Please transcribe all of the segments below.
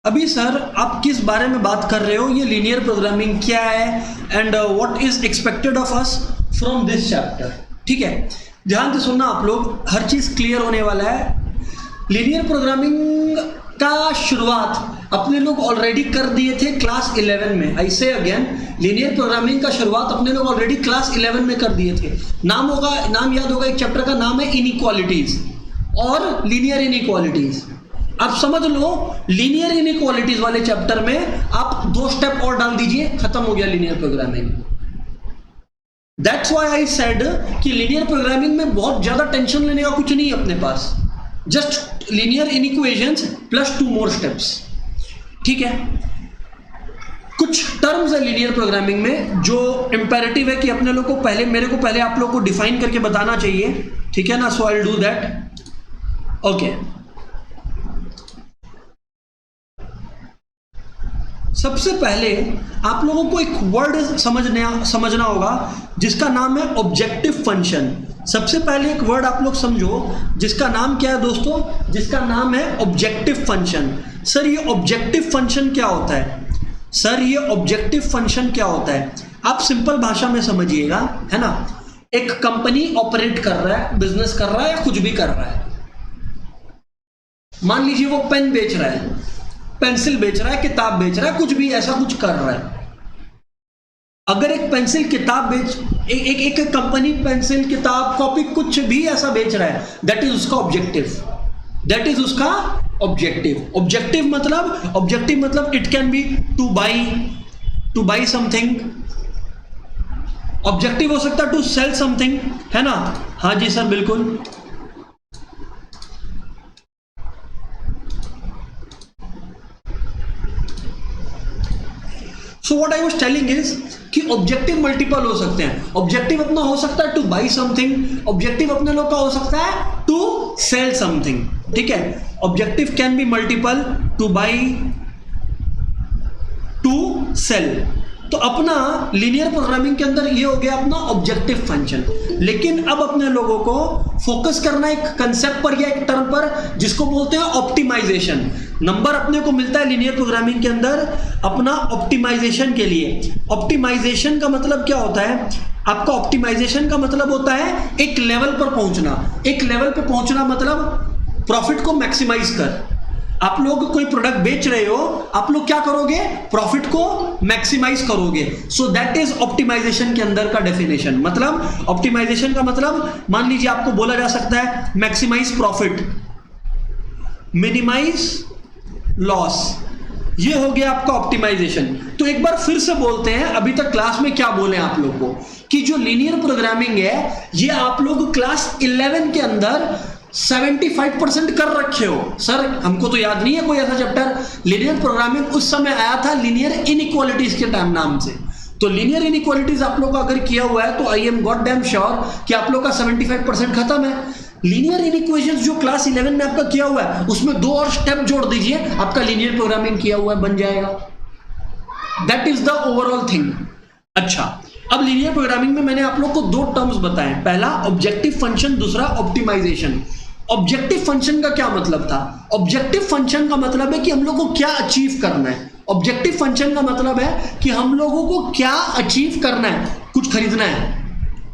अभी सर आप किस बारे में बात कर रहे हो, ये लीनियर प्रोग्रामिंग क्या है and what is expected of us from this chapter. ठीक है, ध्यान से सुनना आप लोग, हर चीज क्लियर होने वाला है। लीनियर प्रोग्रामिंग का शुरुआत अपने लोग ऑलरेडी कर दिए थे क्लास 11 में। आई से अगेन, लीनियर प्रोग्रामिंग का शुरुआत अपने लोग ऑलरेडी क्लास 11 में कर दिए थे। नाम याद होगा, एक चैप्टर का नाम है इनइक्वालिटीज और लीनियर इनइक्वालिटीज। आप समझ लो, लीनियर इनइक्वालिटीज वाले चैप्टर में आप 2 स्टेप और डाल दीजिए, खत्म हो गया linear programming. That's why I said कि लीनियर प्रोग्रामिंग में बहुत ज्यादा टेंशन लेने का कुछ नहीं है अपने पास, just linear inequations plus 2 more steps. ठीक है, कुछ टर्म्स है लीनियर प्रोग्रामिंग में जो इंपेरेटिव है कि अपने लोग को पहले, मेरे को पहले आप लोग को डिफाइन करके बताना चाहिए। ठीक है ना, so I will do that. Okay, सबसे पहले आप लोगों को एक वर्ड समझना होगा जिसका नाम है ऑब्जेक्टिव फंक्शन। सबसे पहले एक वर्ड आप लोग समझो जिसका नाम क्या है दोस्तों, जिसका नाम है ऑब्जेक्टिव फंक्शन। सर ये ऑब्जेक्टिव फंक्शन क्या होता है? सर ये ऑब्जेक्टिव फंक्शन क्या होता है? आप सिंपल भाषा में समझिएगा, है ना। एक कंपनी ऑपरेट कर रहा है, बिजनेस कर रहा है या कुछ भी कर रहा है। मान लीजिए वो पेन बेच रहा है, पेंसिल बेच रहा है, किताब बेच रहा है, कुछ भी ऐसा कुछ कर रहा है। अगर एक पेंसिल किताब एक कंपनी पेंसिल किताब कॉपी कुछ भी ऐसा बेच रहा है, दैट इज उसका ऑब्जेक्टिव। दैट इज उसका ऑब्जेक्टिव। ऑब्जेक्टिव मतलब it can be two by something. Objective हो सकता है टू सेल समथिंग, है ना। हाँ जी सर, बिल्कुल। So what I was telling is कि ऑब्जेक्टिव मल्टीपल हो सकते हैं। ऑब्जेक्टिव अपना हो सकता है टू बाई समथिंग, ऑब्जेक्टिव अपने लोग का हो सकता है टू सेल समथिंग। ठीक है, objective can be multiple, to buy, to sell. तो अपना लीनियर प्रोग्रामिंग के अंदर ये हो गया अपना ऑब्जेक्टिव फंक्शन। लेकिन अब अपने लोगों को फोकस करना एक कंसेप्ट पर या एक टर्म पर जिसको बोलते हैं ऑप्टिमाइजेशन। नंबर अपने को मिलता है लीनियर प्रोग्रामिंग के अंदर अपना ऑप्टिमाइजेशन के लिए। ऑप्टिमाइजेशन का मतलब क्या होता है? आपका ऑप्टिमाइजेशन का मतलब होता है एक लेवल पर पहुंचना। एक लेवल पर पहुंचना मतलब प्रॉफिट को मैक्सिमाइज कर। आप लोग कोई प्रोडक्ट बेच रहे हो, आप लोग क्या करोगे? प्रॉफिट को मैक्सिमाइज करोगे। सो दैट इज ऑप्टिमाइजेशन के अंदर का डेफिनेशन। मतलब ऑप्टिमाइजेशन का मतलब मान लीजिए आपको बोला जा सकता है मैक्सिमाइज प्रॉफिट, मिनिमाइज लॉस। ये हो गया आपका ऑप्टिमाइजेशन। तो एक बार फिर से बोलते हैं, अभी तक क्लास में क्या बोले आप लोग को कि जो लीनियर प्रोग्रामिंग है ये आप लोग क्लास 11 के अंदर 75% कर रखे हो। सर हमको तो याद नहीं है कोई ऐसा चैप्टर। लीनियर प्रोग्रामिंग उस समय आया था लीनियर इनइक्वालिटीज के नाम से। तो लीनियर इनइक्वालिटीज आप लोग का अगर किया हुआ है तो I am god damn sure कि आप लोग का 75% खत्म है। लीनियर इनइक्वेशंस जो क्लास 11 में आपका किया हुआ है उसमें 2 और स्टेप जोड़ दीजिए, आपका लीनियर प्रोग्रामिंग किया हुआ है बन जाएगा। That is the overall thing. अच्छा, अब लीनियर प्रोग्रामिंग में मैंने आप लोग को 2 टर्म्स बताए, पहला ऑब्जेक्टिव फंक्शन, दूसरा ऑप्टिमाइजेशन। ऑब्जेक्टिव फंक्शन का क्या मतलब था? ऑब्जेक्टिव फंक्शन का मतलब है कि हम लोग को क्या अचीव करना है। ऑब्जेक्टिव फंक्शन का मतलब है कि हम लोगों को क्या अचीव करना है, कुछ खरीदना है,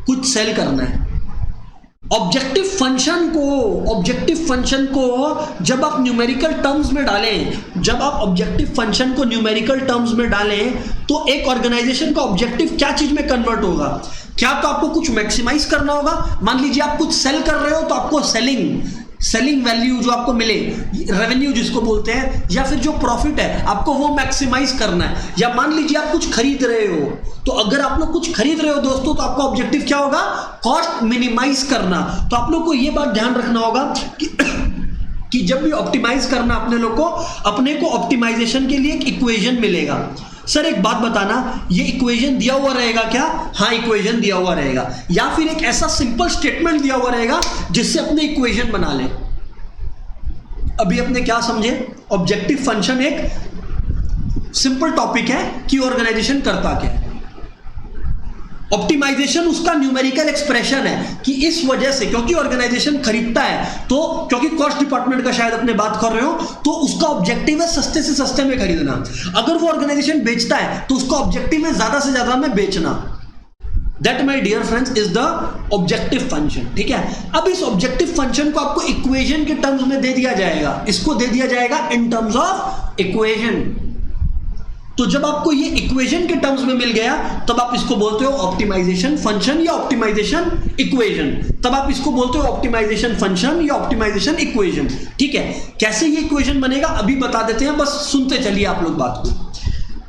कुछ सेल करना है। ऑब्जेक्टिव फंक्शन को जब आप न्यूमेरिकल टर्म्स में डालें, तो एक ऑर्गेनाइजेशन का ऑब्जेक्टिव क्या चीज में कन्वर्ट होगा? क्या तो आपको कुछ मैक्सिमाइज करना होगा। मान लीजिए आप कुछ सेल कर रहे हो तो आपको सेलिंग वैल्यू जो आपको मिले, रेवेन्यू जिसको बोलते हैं, या फिर जो प्रॉफिट है आपको वो मैक्सिमाइज करना है। या मान लीजिए आप कुछ खरीद रहे हो, तो अगर आप लोग कुछ खरीद रहे हो दोस्तों तो आपका ऑब्जेक्टिव क्या होगा? कॉस्ट मिनिमाइज करना। तो आप लोग को ये बात ध्यान रखना होगा कि जब भी ऑप्टिमाइज करना अपने को ऑप्टिमाइजेशन के लिए एक इक्वेशन मिलेगा। सर एक बात बताना, ये इक्वेशन दिया हुआ रहेगा क्या? हाँ, इक्वेशन दिया हुआ रहेगा, या फिर एक ऐसा सिंपल स्टेटमेंट दिया हुआ रहेगा जिससे अपने इक्वेशन बना ले। अभी अपने क्या समझे? ऑब्जेक्टिव फंक्शन एक सिंपल टॉपिक है कि ऑर्गेनाइजेशन करता क्या है। ऑप्टिमाइजेशन उसका न्यूमेरिकल एक्सप्रेशन है कि इस वजह से, क्योंकि ऑर्गेनाइजेशन खरीदता है तो, क्योंकि कॉस्ट डिपार्टमेंट का शायद अपने बात कर रहे हो, तो उसका ऑब्जेक्टिव है सस्ते से सस्ते में खरीदना। अगर वो ऑर्गेनाइजेशन बेचता है तो उसका ऑब्जेक्टिव है ज्यादा से ज्यादा में बेचना। That my dear friends is the objective function. ठीक है, अब इस ऑब्जेक्टिव फंक्शन को आपको इक्वेशन के टर्म्स में दे दिया जाएगा, इसको दे दिया जाएगा इन टर्म्स ऑफ इक्वेशन। तो जब आपको ये इक्वेशन के टर्म्स में मिल गया तब आप इसको बोलते हो ऑप्टिमाइजेशन फंक्शन या ऑप्टिमाइजेशन इक्वेशन। तब आप इसको बोलते हो ऑप्टिमाइजेशन फंक्शन या ऑप्टिमाइजेशन इक्वेशन। ठीक है, कैसे ये इक्वेशन बनेगा अभी बता देते हैं, बस सुनते चलिए आप लोग बात को।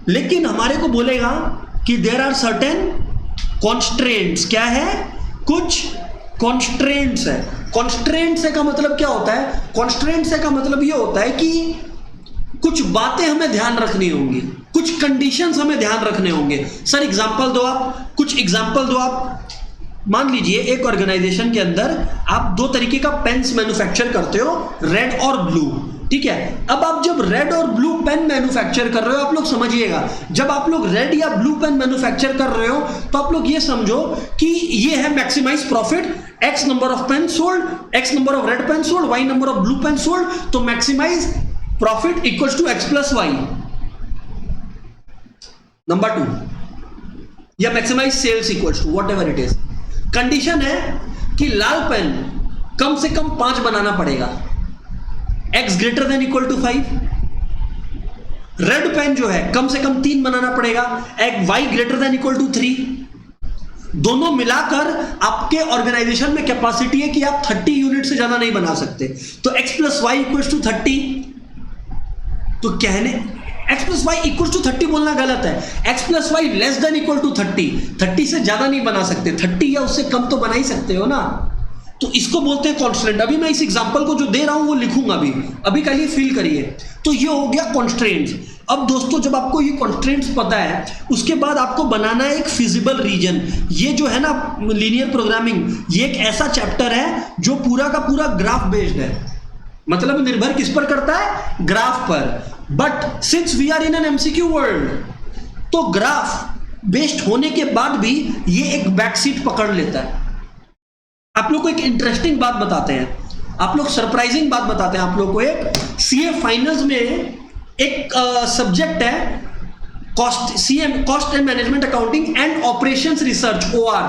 लेकिन हमारे को बोलेगा कि देयर आर सर्टेन कॉन्स्ट्रेंट्स। क्या है? कुछ कॉन्स्ट्रेंट्स है। कॉन्स्ट्रेंट्स है का मतलब क्या होता है? कॉन्स्ट्रेंट्स है का मतलब ये होता है कि कुछ बातें हमें ध्यान रखनी होंगी, कुछ कंडीशंस हमें ध्यान रखने होंगे। सर एग्जांपल दो आप, कुछ एग्जांपल दो आप। मान लीजिए एक ऑर्गेनाइजेशन के अंदर आप दो तरीके का पेन्स मैन्युफैक्चर करते हो, रेड और ब्लू। ठीक है, अब आप जब रेड और ब्लू पेन मैन्युफैक्चर कर रहे हो, आप लोग समझिएगा, जब आप लोग रेड या ब्लू पेन मैन्युफैक्चर कर रहे हो तो आप लोग ये समझो कि ये है maximise profit, x number of pen sold, x number of red pen sold, y number of blue pen sold, तो maximise profit equals to x plus y, number 2, या maximise sales equals to whatever it is. Condition है कि लाल pen कम से कम 5 बनाना पड़ेगा, x greater than equal to 5। Red pen जो है कम से कम 3 बनाना पड़ेगा, y greater than equal to 3। दोनों मिलाकर आपके ऑर्गेनाइजेशन में कैपेसिटी है कि आप 30 यूनिट से ज्यादा नहीं बना सकते, तो x plus y equals to 30। तो कहने x plus y equal to 30 बोलना गलत है, x plus y less than equal to 30 से ज्यादा नहीं बना सकते, 30 या उससे कम तो बना ही सकते हो ना। तो इसको बोलते हैं कॉन्स्ट्रेंट। अभी मैं इस एग्जांपल को जो दे रहा हूं वो लिखूंगा अभी कल ये फील करिए। तो ये हो गया कॉन्स्ट्रेंट्स। अब दोस्तों जब आपको ये कॉन्स्ट्रेंट्स पता है उसके बाद आपको बनाना है एक फिजिबल रीजन। ये जो है ना लीनियर प्रोग्रामिंग, ये एक ऐसा चैप्टर है जो पूरा का पूरा ग्राफ बेस्ड है, मतलब निर्भर किस पर करता है? ग्राफ पर। But since we are in an MCQ world, तो ग्राफ बेस्ड होने के बाद भी ये एक बैक सीट पकड़ लेता है। आप लोग को एक इंटरेस्टिंग बात बताते हैं, आप लोग सरप्राइजिंग बात बताते हैं आप लोग को। एक सीए फाइनल्स में एक सब्जेक्ट है cost and management accounting and operations research, OR,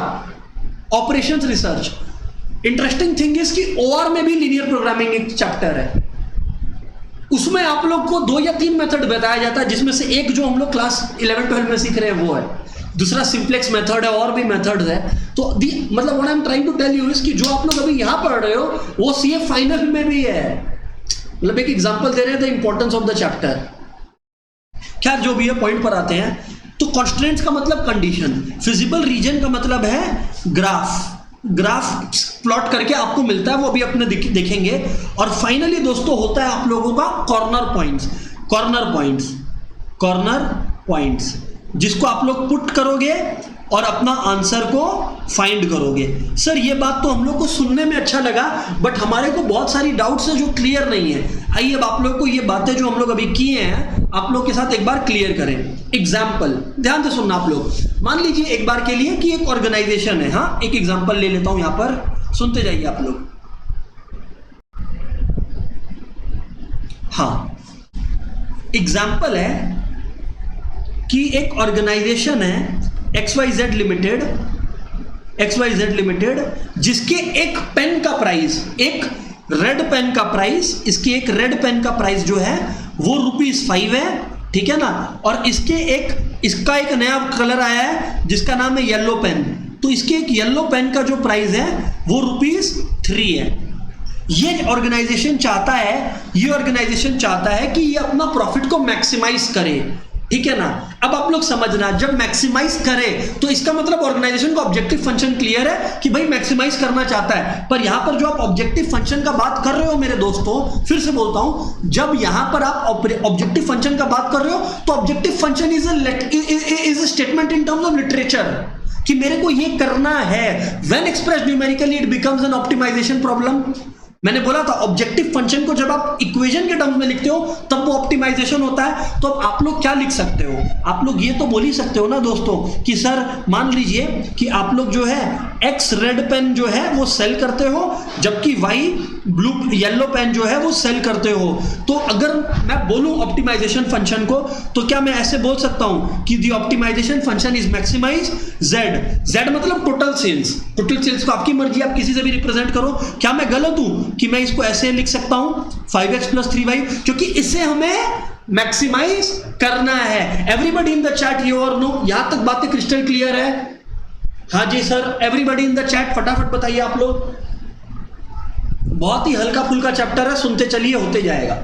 operations research. Interesting thing is कि ओआर में भी लीनियर प्रोग्रामिंग एक चैप्टर है। उसमें आप लोग को 2 या 3 मेथड बताया जाता है, जिसमें से एक जो हम लोग क्लास 11-12 में सीख रहे हैं वो है, दूसरा सिंप्लेक्स मेथड है, और भी मेथड्स है। तो मतलब what I am trying to tell you is कि जो आप लोग अभी यहां पढ़ रहे हो वो सीए फाइनल में भी है। मतलब एक एग्जांपल दे रहे हैं the importance of the chapter. क्या जो भी है पॉइंट पर आते हैं। तो कॉन्स्ट्रेंट्स का मतलब कंडीशन, फिजिबल रीजन का मतलब है ग्राफ। ग्राफ प्लॉट करके आपको मिलता है, वो भी अपने देखेंगे। और फाइनली दोस्तों होता है आप लोगों का कॉर्नर पॉइंट्स। कॉर्नर पॉइंट्स जिसको आप लोग पुट करोगे और अपना आंसर को फाइंड करोगे। सर ये बात तो हम लोग को सुनने में अच्छा लगा, बट हमारे को बहुत सारी डाउट्स है जो क्लियर नहीं है। आइए अब आप लोग को ये बातें जो हम लोग अभी किए हैं आप लोग के साथ एक बार क्लियर करें। एग्जाम्पल ध्यान से सुनना आप लोग। मान लीजिए एक बार के लिए कि एक ऑर्गेनाइजेशन है, हाँ एक एग्जाम्पल ले लेता हूं यहां पर, सुनते जाइए आप लोग। हाँ एग्जाम्पल है कि एक ऑर्गेनाइजेशन है XYZ लिमिटेड, जिसके एक पेन का प्राइस, एक रेड पेन का प्राइस, इसके एक रेड पेन का प्राइस जो है वो ₹5 है, ठीक है ना। और इसका एक नया कलर आया है जिसका नाम है येलो पेन, तो इसके एक येलो पेन का जो प्राइस है वो ₹3 है। ये ऑर्गेनाइजेशन चाहता है कि ये अपना प्रॉफिट को मैक्सिमाइज करे, ठीक है ना। अब आप लोग समझना, जब मैक्सिमाइज करे तो इसका मतलब ऑर्गेनाइजेशन का ऑब्जेक्टिव फंक्शन क्लियर है कि भाई मैक्सिमाइज करना चाहता है। पर यहां पर जो आप ऑब्जेक्टिव फंक्शन का बात कर रहे हो मेरे दोस्तों, फिर से बोलता हूं, जब यहां पर आप ऑब्जेक्टिव फंक्शन का बात कर रहे हो तो objective function is a statement in terms of literature कि मेरे को ये करना है। When expressed numerically it becomes an optimization problem. मैंने बोला था ऑब्जेक्टिव फंक्शन को जब आप इक्वेशन के टर्म्स में लिखते हो तब वो ऑप्टिमाइजेशन होता है। तो अब आप लोग क्या लिख सकते हो, आप लोग ये तो बोल ही सकते हो ना दोस्तों कि सर मान लीजिए कि आप लोग जो है एक्स रेड पेन जो है वो सेल करते हो, जबकि वाई ब्लू येलो पेन जो है वो सेल करते हो। तो अगर मैं बोलूं ऑप्टिमाइजेशन फंक्शन को तो क्या मैं ऐसे बोल सकता हूं कि the optimisation function is maximise z. Z मतलब टोटल सेल्स, टोटल सेल्स को आपकी मर्जी, आप किसी से भी रिप्रेजेंट करो। क्या मैं गलत हूं कि मैं इसको ऐसे लिख सकता हूं 5x + 3y, क्योंकि इससे हमें मैक्सिमाइज करना है। एवरीबॉडी इन द चैट ये और नो, यहां तक बातें क्रिस्टल क्लियर है? हाँ जी sir, everybody in the chat फटाफट बताइए आप लोग। बहुत ही हल्का फुल्का चैप्टर है, सुनते चलिए, होते जाएगा।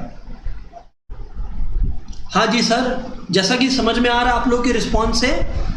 हाँ जी सर, जैसा कि समझ में आ रहा है आप लोग के रिस्पॉन्स से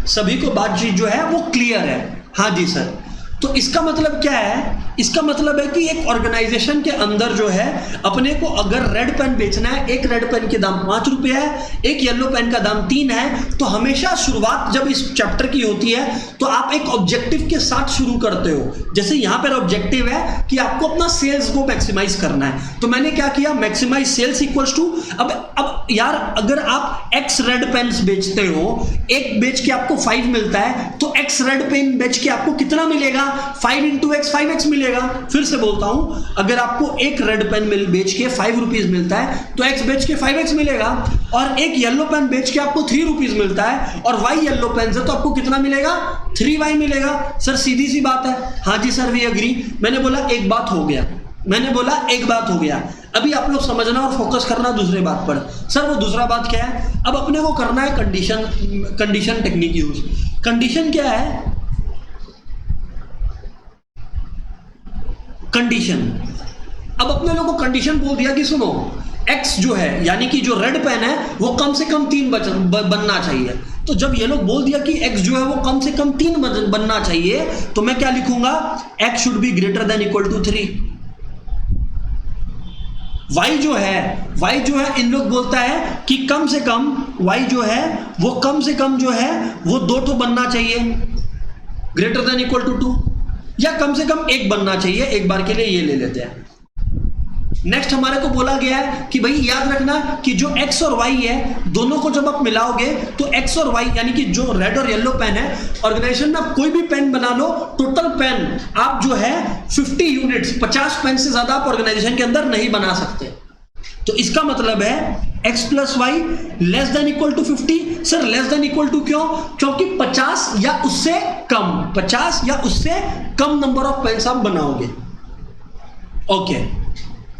सभी को बातचीत जो है वो क्लियर है। हाँ जी सर, तो इसका मतलब क्या है, इसका मतलब है कि एक ऑर्गेनाइजेशन के अंदर जो है अपने को अगर रेड पेन बेचना है, एक रेड पेन के दाम 5 रुपये है, एक येलो पेन का दाम 3 है, तो हमेशा शुरुआत जब इस चैप्टर की होती है तो आप एक ऑब्जेक्टिव के साथ शुरू करते हो। जैसे यहाँ पर ऑब्जेक्टिव है कि आपको अपना सेल्स को मैक्सिमाइज करना है, तो मैंने क्या किया, मैक्सिमाइज सेल्स इक्वल्स टू, अब यार अगर आप एक्स रेड पेन बेचते हो, एक बेच के आपको 5 मिलता है, तो एक्स रेड पेन बेच के आपको कितना मिलेगा, 5 × x 5x मिलेगा। फिर से बोलता हूं, अगर आपको एक रेड पेन बेच के 5 रुपीज मिलता है तो x बेच के 5x मिलेगा, और एक येलो पेन बेच के आपको 3 रुपीज मिलता है और y येलो पेन से तो आपको कितना मिलेगा, 3y मिलेगा। सर सीधी सी बात है। हाँ जी सर, वी एग्री। मैंने बोला एक बात हो गया, मैंने बोला एक बात हो गया। अभी आप लोग समझना और फोकस करना दूसरे बात पर। सर वो दूसरा बात क्या है, अब अपने को करना है कंडीशन टेक्निक यूज। कंडीशन क्या है, कंडीशन। अब अपने लोगों को कंडीशन बोल दिया कि सुनो x जो है यानी कि जो रेड पेन है वो कम से कम 3 बनना चाहिए। तो जब ये लोग बोल दिया कि x जो है वो कम से कम 3 बनना चाहिए, तो मैं क्या लिखूंगा, x should be greater than equal to 3। y जो है इन लोग बोलता है कि कम से कम y जो है वो कम से कम जो है वो 2 बनना चाहिए, ग्रेटर देन इक्वल टू 2, या कम से कम 1 बनना चाहिए। एक बार के लिए ये ले लेते हैं। नेक्स्ट हमारे को बोला गया है कि भाई याद रखना कि जो x और y है दोनों को जब आप मिलाओगे तो x और y यानी कि जो रेड और येलो पेन है, ऑर्गेनाइजेशन में आप कोई भी पेन बना लो, टोटल पेन आप जो है 50 यूनिट्स 50 पेन से ज्यादा आप ऑर्गेनाइजेशन के अंदर नहीं बना सकते। तो इसका मतलब है x + y less than equal to 50। Sir less than equal to क्यों, क्योंकि 50 या उससे कम, 50 या उससे कम नंबर ऑफ पेन्स आप बनाओगे। ओके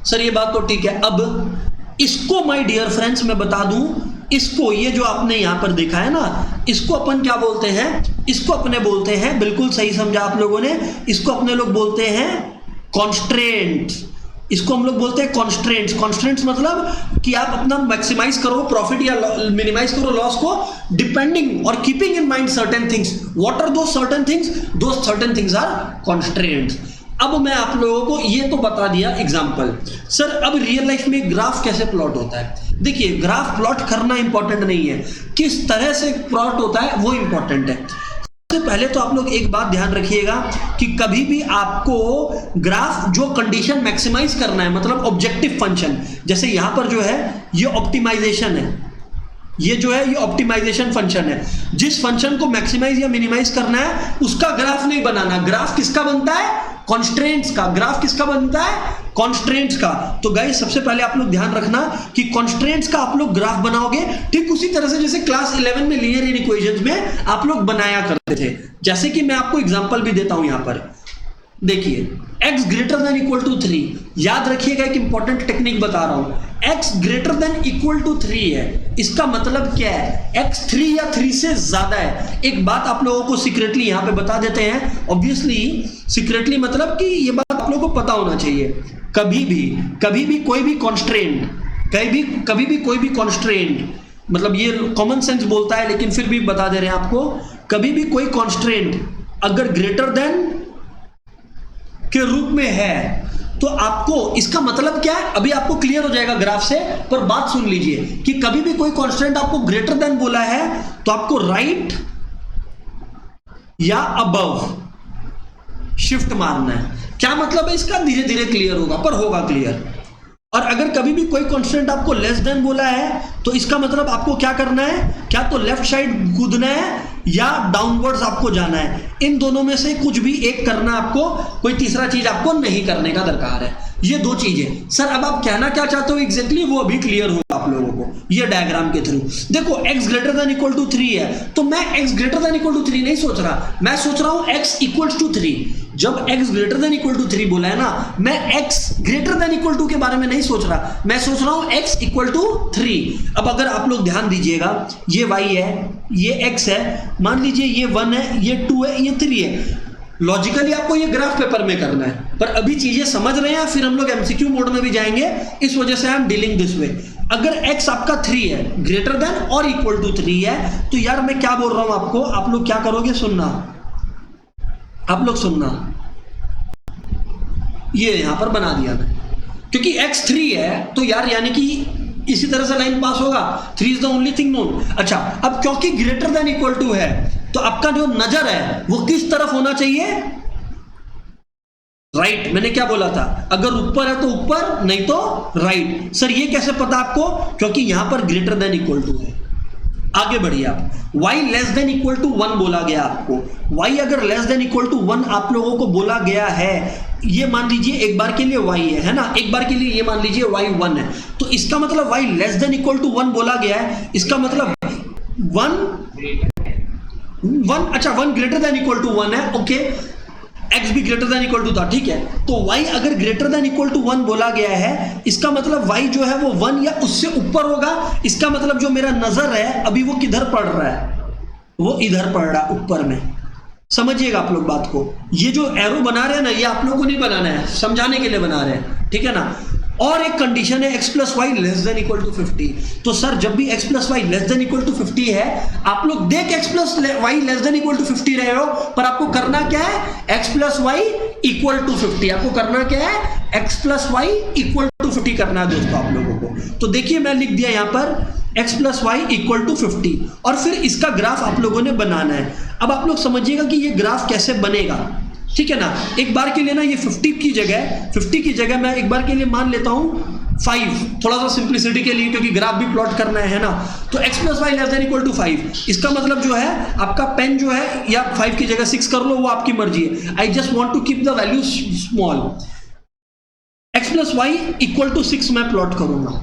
सर ये बात तो ठीक है। अब इसको माय डियर फ्रेंड्स मैं बता दूं, इसको ये जो आपने यहां पर देखा है ना, इसको अपन क्या बोलते हैं, इसको अपने बोलते हैं, बिल्कुल सही समझा आप लोगों ने, इसको अपने लोग बोलते हैं कॉन्स्ट्रेंट्स। इसको हम लोग बोलते हैं कॉन्स्ट्रेंट्स। कॉन्स्ट्रेंट्स मतलब कि आप अपना मैक्सिमाइज करो प्रॉफिट या मिनिमाइज करो लॉस को, डिपेंडिंग और keeping in mind certain things. What are those certain things, those certain things are constraints. अब मैं आप लोगों को ये तो बता दिया एग्जांपल। सर अब रियल लाइफ में ग्राफ कैसे प्लॉट होता है, देखिए ग्राफ प्लॉट करना इंपॉर्टेंट नहीं है, किस तरह से प्लॉट होता है वो इंपॉर्टेंट है। सबसे पहले तो आप लोग एक बात ध्यान रखिएगा कि कभी भी आपको ग्राफ जो कंडीशन मैक्सिमाइज करना है, मतलब ऑब्जेक्टिव फंक्शन, जैसे यहां पर जो है ये ऑप्टिमाइजेशन है, ये जो है ये ऑप्टिमाइजेशन फंक्शन है, जिस फंक्शन को मैक्सिमाइज या मिनिमाइज करना है उसका ग्राफ नहीं बनाना। ग्राफ किसका बनता है, कॉन्स्ट्रेंट्स का। ग्राफ किसका बनता है, कॉन्स्ट्रेंट्स का। तो गाइस सबसे पहले आप लोग ध्यान रखना कि कॉन्स्ट्रेंट्स का आप लोग ग्राफ बनाओगे ठीक उसी तरह से जैसे क्लास 11 में लीनियर इक्वेशंस में आप लोग बनाया करते थे। जैसे कि मैं आपको एग्जांपल भी देता हूं यहां पर, देखिए x greater than equal to 3। याद रखिएगा एक इंपॉर्टेंट टेक्निक बता रहा हूं, x greater than equal to 3 है, इसका मतलब क्या है, x 3 या 3 से ज्यादा है। एक बात आप लोगों को सीक्रेटली यहां पे बता देते हैं, ऑब्वियसली सीक्रेटली मतलब कि ये बात आप लोगों को पता होना चाहिए। कभी भी कोई भी कॉन्स्ट्रेंट, कभी भी कोई भी कॉन्स्ट्रेंट, मतलब ये कॉमन सेंस बोलता है लेकिन फिर भी बता दे रहे हैं आपको, कभी भी कोई कॉन्स्ट्रेंट अगर ग्रेटर देन के रूप में है तो आपको इसका मतलब क्या है अभी आपको क्लियर हो जाएगा ग्राफ से। पर बात सुन लीजिए कि कभी भी कोई कांस्टेंट आपको ग्रेटर देन बोला है तो आपको राइट या अबव शिफ्ट मारना है। क्या मतलब है इसका? धीरे धीरे क्लियर होगा, पर होगा क्लियर। और अगर कभी भी कोई कांस्टेंट आपको लेस देन बोला है तो इसका मतलब आपको क्या करना है? क्या तो लेफ्ट साइड कूदना है या डाउनवर्ड्स आपको जाना है। इन दोनों में से कुछ भी एक करना है आपको, कोई तीसरा चीज आपको नहीं करने का दरकार है। ये दो चीजें। सर अब आप कहना क्या चाहते हो एग्जैक्टली, वो अभी क्लियर होगा आप लोगों को ये डायग्राम के थ्रू। देखो x greater than equal to 3 है, तो मैं x greater than equal to 3 नहीं सोच रहा, मैं सोच रहा हूं x इक्वल टू 3। जब x greater than equal to 3 बोला है ना, मैं x greater than equal to के बारे में नहीं सोच रहा, मैं सोच रहा हूं x इक्वल टू 3। अब अगर आप लोग ध्यान दीजिएगा, ये y है, ये x है, मान लीजिए ये 1 है, ये 2 है, ये 3 है। लॉजिकली आपको ये ग्राफ पेपर में करना है, पर अभी चीजें समझ रहे हैं, फिर हम लोग एमसीक्यू मोड में भी जाएंगे, इस वजह से I am dealing this way. अगर x आपका 3 है, ग्रेटर देन और इक्वल टू 3 है, तो यार मैं क्या बोल रहा हूं आपको, आप लोग क्या करोगे? सुनना, आप लोग सुनना, ये यहां पर बना दिया मैं, क्योंकि x 3 है तो यार यानी कि इसी तरह से लाइन पास होगा, 3 is the only thing known. अच्छा, अब क्योंकि ग्रेटर देन इक्वल टू है तो आपका जो नजर है वो किस तरफ होना चाहिए? राइट। मैंने क्या बोला था, अगर ऊपर है तो ऊपर, नहीं तो राइट। सर ये कैसे पता आपको? क्योंकि यहां पर ग्रेटर देन इक्वल टू है। आगे बढ़िए आप, y less than equal to 1 बोला गया आपको। y अगर लेस देन इक्वल टू 1 आप लोगों को बोला गया है, ये मान लीजिए एक बार के लिए y है ना, एक बार के लिए ये मान लीजिए y 1 है, तो इसका मतलब y less than equal to 1 बोला गया है, इसका मतलब 1 अच्छा 1 ग्रेटर देन इक्वल टू 1 है। ओके, x भी ग्रेटर देन इक्वल टू था, ठीक है। तो y अगर ग्रेटर देन इक्वल टू 1 बोला गया है, इसका मतलब y जो है वो 1 या उससे ऊपर होगा। इसका मतलब जो मेरा नजर है अभी वो किधर पड़ रहा है? वो इधर पड़ रहा है, ऊपर में। समझिएगा आप लोग बात को, ये जो एरो बना रहे हैं ना, ये आप लोगों को नहीं बनाना है, समझाने के लिए बना रहे हैं, ठीक है ना। और एक कंडीशन है x plus y less than equal to 50। तो सर जब भी x plus y less than equal to 50 है, आप लोग देख x plus y less than equal to 50 रहे हो, पर आपको करना क्या है? x plus y equal to 50। आपको करना क्या है? x plus y equal to 50 करना है दोस्तों आप लोगों को। तो देखिए मैं लिख दिया यहाँ पर x plus y equal to 50, और फिर इसका ग्राफ आप लोगों ने बनाना है। अब आप लोग समझिएगा कि ये ग्राफ कैसे बनेगा, ठीक है ना। एक बार के लिए ना ये 50 की जगह मैं एक बार के लिए मान लेता हूं 5, थोड़ा सा सिंप्लिसिटी के लिए, क्योंकि ग्राफ भी प्लॉट करना है ना। तो x plus y less than equal to 5, इसका मतलब जो है आपका पेन जो है, या 5 की जगह 6 कर लो, वो आपकी मर्जी है। I just want to keep the value small. x plus y equal to 6 मैं प्लॉट करूंगा।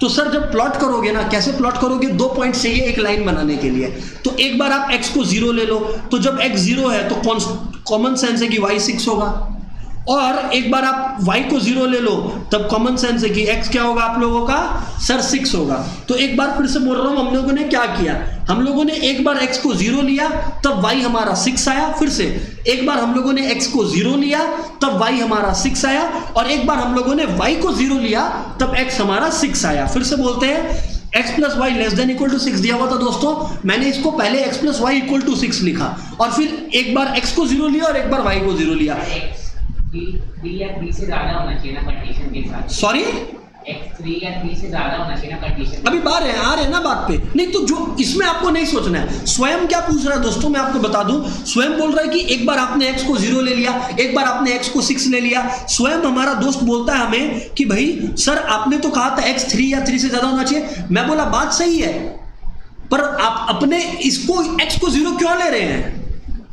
तो सर जब प्लॉट करोगे ना, कैसे प्लॉट करोगे? 2 पॉइंट चाहिए एक लाइन बनाने के लिए। तो एक बार आप x को 0 ले लो, तो जब x 0 है तो कॉमन सेंस है कि y 6 होगा। और एक बार आप y को 0 ले लो, तब कॉमन सेंस है कि x क्या होगा आप लोगों का? सर 6 होगा। तो एक बार फिर से बोल रहा हूं, हम लोगों ने क्या किया? हम लोगों ने एक बार x को 0 लिया, तब y हमारा 6 आया। फिर से एक बार हम लोगों ने x को 0 लिया, तब y हमारा 6 आया। और एक बार हम लोगों ने y को 0 लिया, तब x हमारा 6 आया। फिर से बोलते हैं, x plus y less than equal to 6 दिया हुआ था दोस्तों, मैंने इसको पहले x plus y equal to 6 लिखा, और फिर एक बार x को 0 लिया और एक बार y को 0 लिया। x3 या 3 से ज्यादा होना चाहिए ना कंडीशन के साथ। सॉरी, x3 या 3 से ज्यादा होना चाहिए ना कंडीशन। अभी बाहर है, आ रहे हैं ना बात पे। नहीं तो जो इसमें आपको नहीं सोचना है, स्वयं क्या पूछ रहा है दोस्तों, मैं आपको बता दूं। स्वयं बोल रहा है कि एक बार आपने x को 0 ले लिया, एक बार आपने x को 6 ले लिया। स्वयं हमारा दोस्त बोलता है हमें कि भाई सर आपने तो कहा था x 3 या 3 से ज्यादा होना चाहिए। मैं बोला बात सही है, पर आप अपने इसको x को 0 क्यों ले रहे हैं?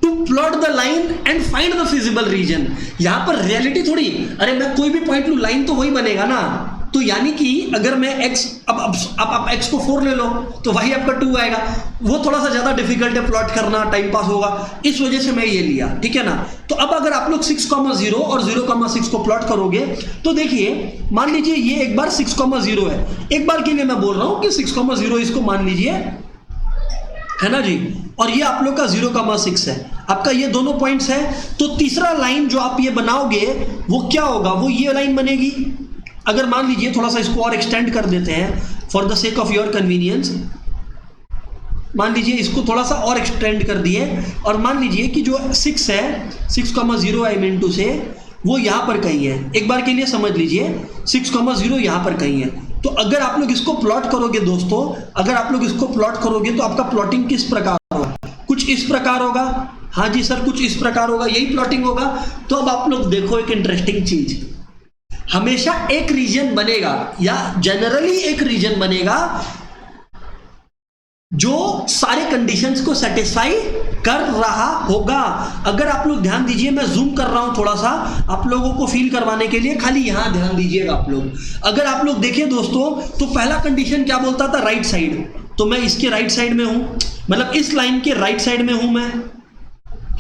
To plot the line and find the feasible region. यहां पर रियलिटी थोड़ी, अरे मैं कोई भी पॉइंट लूं, लाइन तो वही बनेगा ना। तो यानी कि अगर मैं x, अब आप x को 4 ले लो तो y आपका 2 आएगा। वो थोड़ा सा ज्यादा डिफिकल्ट है प्लॉट करना, टाइम पास होगा, इस वजह से मैं ये लिया, ठीक है ना। तो अब अगर आप लोग 6,0 और 0,6 को प्लॉट करोगे, तो देखिए मान लीजिए ये एक बार 6,0 है, एक बार के लिए मैं बोल रहा हूं कि 6,0 इसको मान लीजिए, है ना जी। और ये आप लोग का 0,6 है, आपका ये दोनों पॉइंट्स है। तो तीसरा लाइन जो आप ये बनाओगे वो क्या होगा? वो ये लाइन बनेगी। अगर मान लीजिए थोड़ा सा इसको और एक्सटेंड कर देते हैं for the sake of your convenience, मान लीजिए इसको थोड़ा सा और एक्सटेंड कर दिए, और मान लीजिए कि जो 6 है, 6,0 आई मीन टू से, वो यहां पर कहीं है। एक बार के लिए समझ लीजिए 6,0 यहां पर कहीं है। तो अगर आप लोग इसको प्लॉट करोगे दोस्तों, अगर आप लोग इसको प्लॉट करोगे तो आपका प्लॉटिंग किस प्रकार होगा? कुछ कुछ इस प्रकार होगा। हाँ जी सर, कुछ इस प्रकार होगा, यही प्लॉटिंग होगा। तो अब आप लोग देखो एक इंटरेस्टिंग चीज, हमेशा एक रीजन बनेगा या जनरली एक रीजन बनेगा जो सारे कंडीशंस को सेटिस्फाई कर रहा होगा। अगर आप लोग ध्यान दीजिए, मैं जूम कर रहा हूं थोड़ा सा आप लोगों को फील करवाने के लिए, खाली यहां ध्यान दीजिएगा आप लोग। अगर आप लोग देखें दोस्तों, तो पहला कंडीशन क्या बोलता था, राइट साइड, तो मैं इसके राइट साइड में हूं, मतलब इस लाइन के राइट साइड में हूं मैं,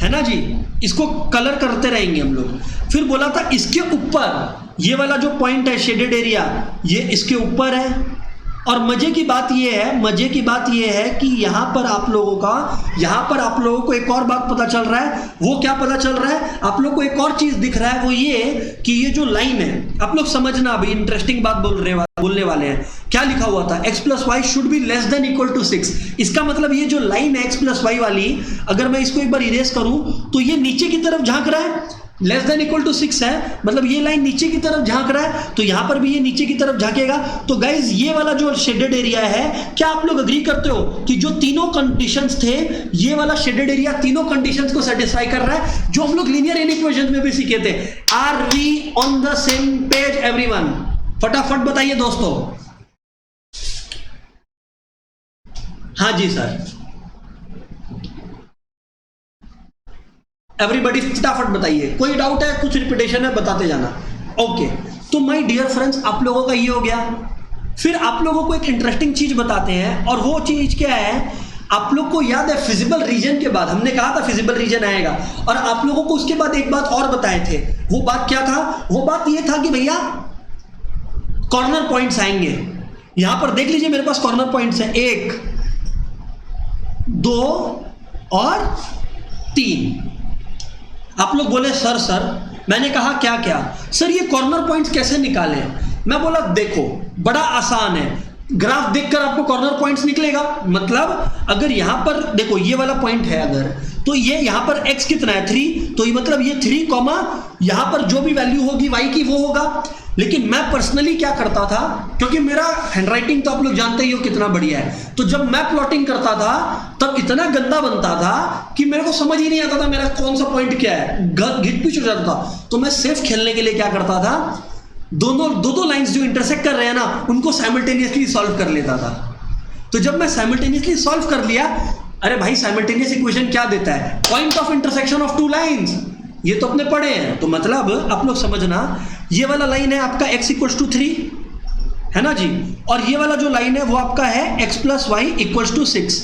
है ना जी। इसको कलर करते रहेंगे हम लोग। फिर बोला था इसके ऊपर ये वाला जो पॉइंट है शेडेड एरिया, ये इसके ऊपर है। और मजे की बात ये है कि यहां पर आप लोगों को एक और बात पता चल रहा है। वो क्या पता चल रहा है, आप लोग को एक और चीज दिख रहा है, वो ये कि ये जो लाइन है, आप लोग समझना, अभी इंटरेस्टिंग बात बोलने वाले हैं। क्या लिखा हुआ था, x plus y should be less than equal to 6। इसका मतलब ये जो लाइन है x प्लस वाई वाली, अगर मैं इसको एक बार इरेज करूं तो ये नीचे की तरफ झांक रहा है, लेस देन इक्वल टू 6 है, मतलब ये लाइन नीचे की तरफ झांक रहा है, तो यहां पर भी ये नीचे की तरफ झांकेगा। तो गाइज ये वाला जो शेडेड एरिया है, क्या आप लोग अग्री करते हो कि जो तीनों कंडीशंस थे, ये वाला शेडेड एरिया तीनों कंडीशंस को सेटिस्फाई कर रहा है, जो हम लोग लीनियर इक्वेशन में भी सीखे थे। Are we on the same page everyone? फटाफट बताइए दोस्तों। हाँ जी सर, एवरीबॉडी फटाफट बताइए, कोई डाउट है, कुछ रिपीटेशन है, बताते जाना। ओके, तो माय डियर फ्रेंड्स, आप लोगों का ये हो गया। फिर आप लोगों को एक इंटरेस्टिंग चीज बताते हैं, और वो चीज क्या है, आप लोग को याद है फिजिबल रीजन के बाद हमने कहा था फिजिबल रीजन आएगा, और आप लोगों को उसके बाद एक बात और बताए थे। वो बात क्या था, वो बात ये था कि भैया कॉर्नर पॉइंट्स आएंगे। यहां पर देख लीजिए मेरे पास कॉर्नर पॉइंट्स हैं, 1 2 और 3। आप लोग बोले सर मैंने कहा क्या क्या सर, ये कॉर्नर पॉइंट्स कैसे निकालें? मैं बोला देखो बड़ा आसान है, ग्राफ देखकर आपको कॉर्नर पॉइंट्स निकलेगा। मतलब अगर यहां पर देखो ये वाला पॉइंट है अगर, तो ये यहां पर x कितना है 3, तो ये मतलब ये 3 कॉमा यहां पर जो भी वैल्यू होगी y की वो होगा। लेकिन मैं पर्सनली क्या करता था, क्योंकि मेरा हैंडराइटिंग तो आप लोग जानते ही हो कितना बढ़िया है, तो जब मैं प्लॉटिंग करता था तब इतना गंदा बनता था कि मेरे को समझ ही नहीं आता था मेरा कौन सा पॉइंट क्या है, घिट पिच हो जाता था। तो मैं सेफ खेलने के लिए क्या करता था, दो लाइंस जो इंटरसेक्ट कर रहे हैं ना, उनको साइमल्टेनियसली सॉल्व कर लेता था। तो जब मैं साइमल्टेनियसली सॉल्व कर लिया, अरे भाई साइमल्टेनियस इक्वेशन क्या देता है, point of intersection of 2 lines, ये तो अपने पढ़े हैं। तो मतलब आप लोग समझना, ये वाला लाइन है आपका x इक्वल्स टू 3, है ना जी, और ये वाला जो लाइन है वो आपका है x plus y equals to 6।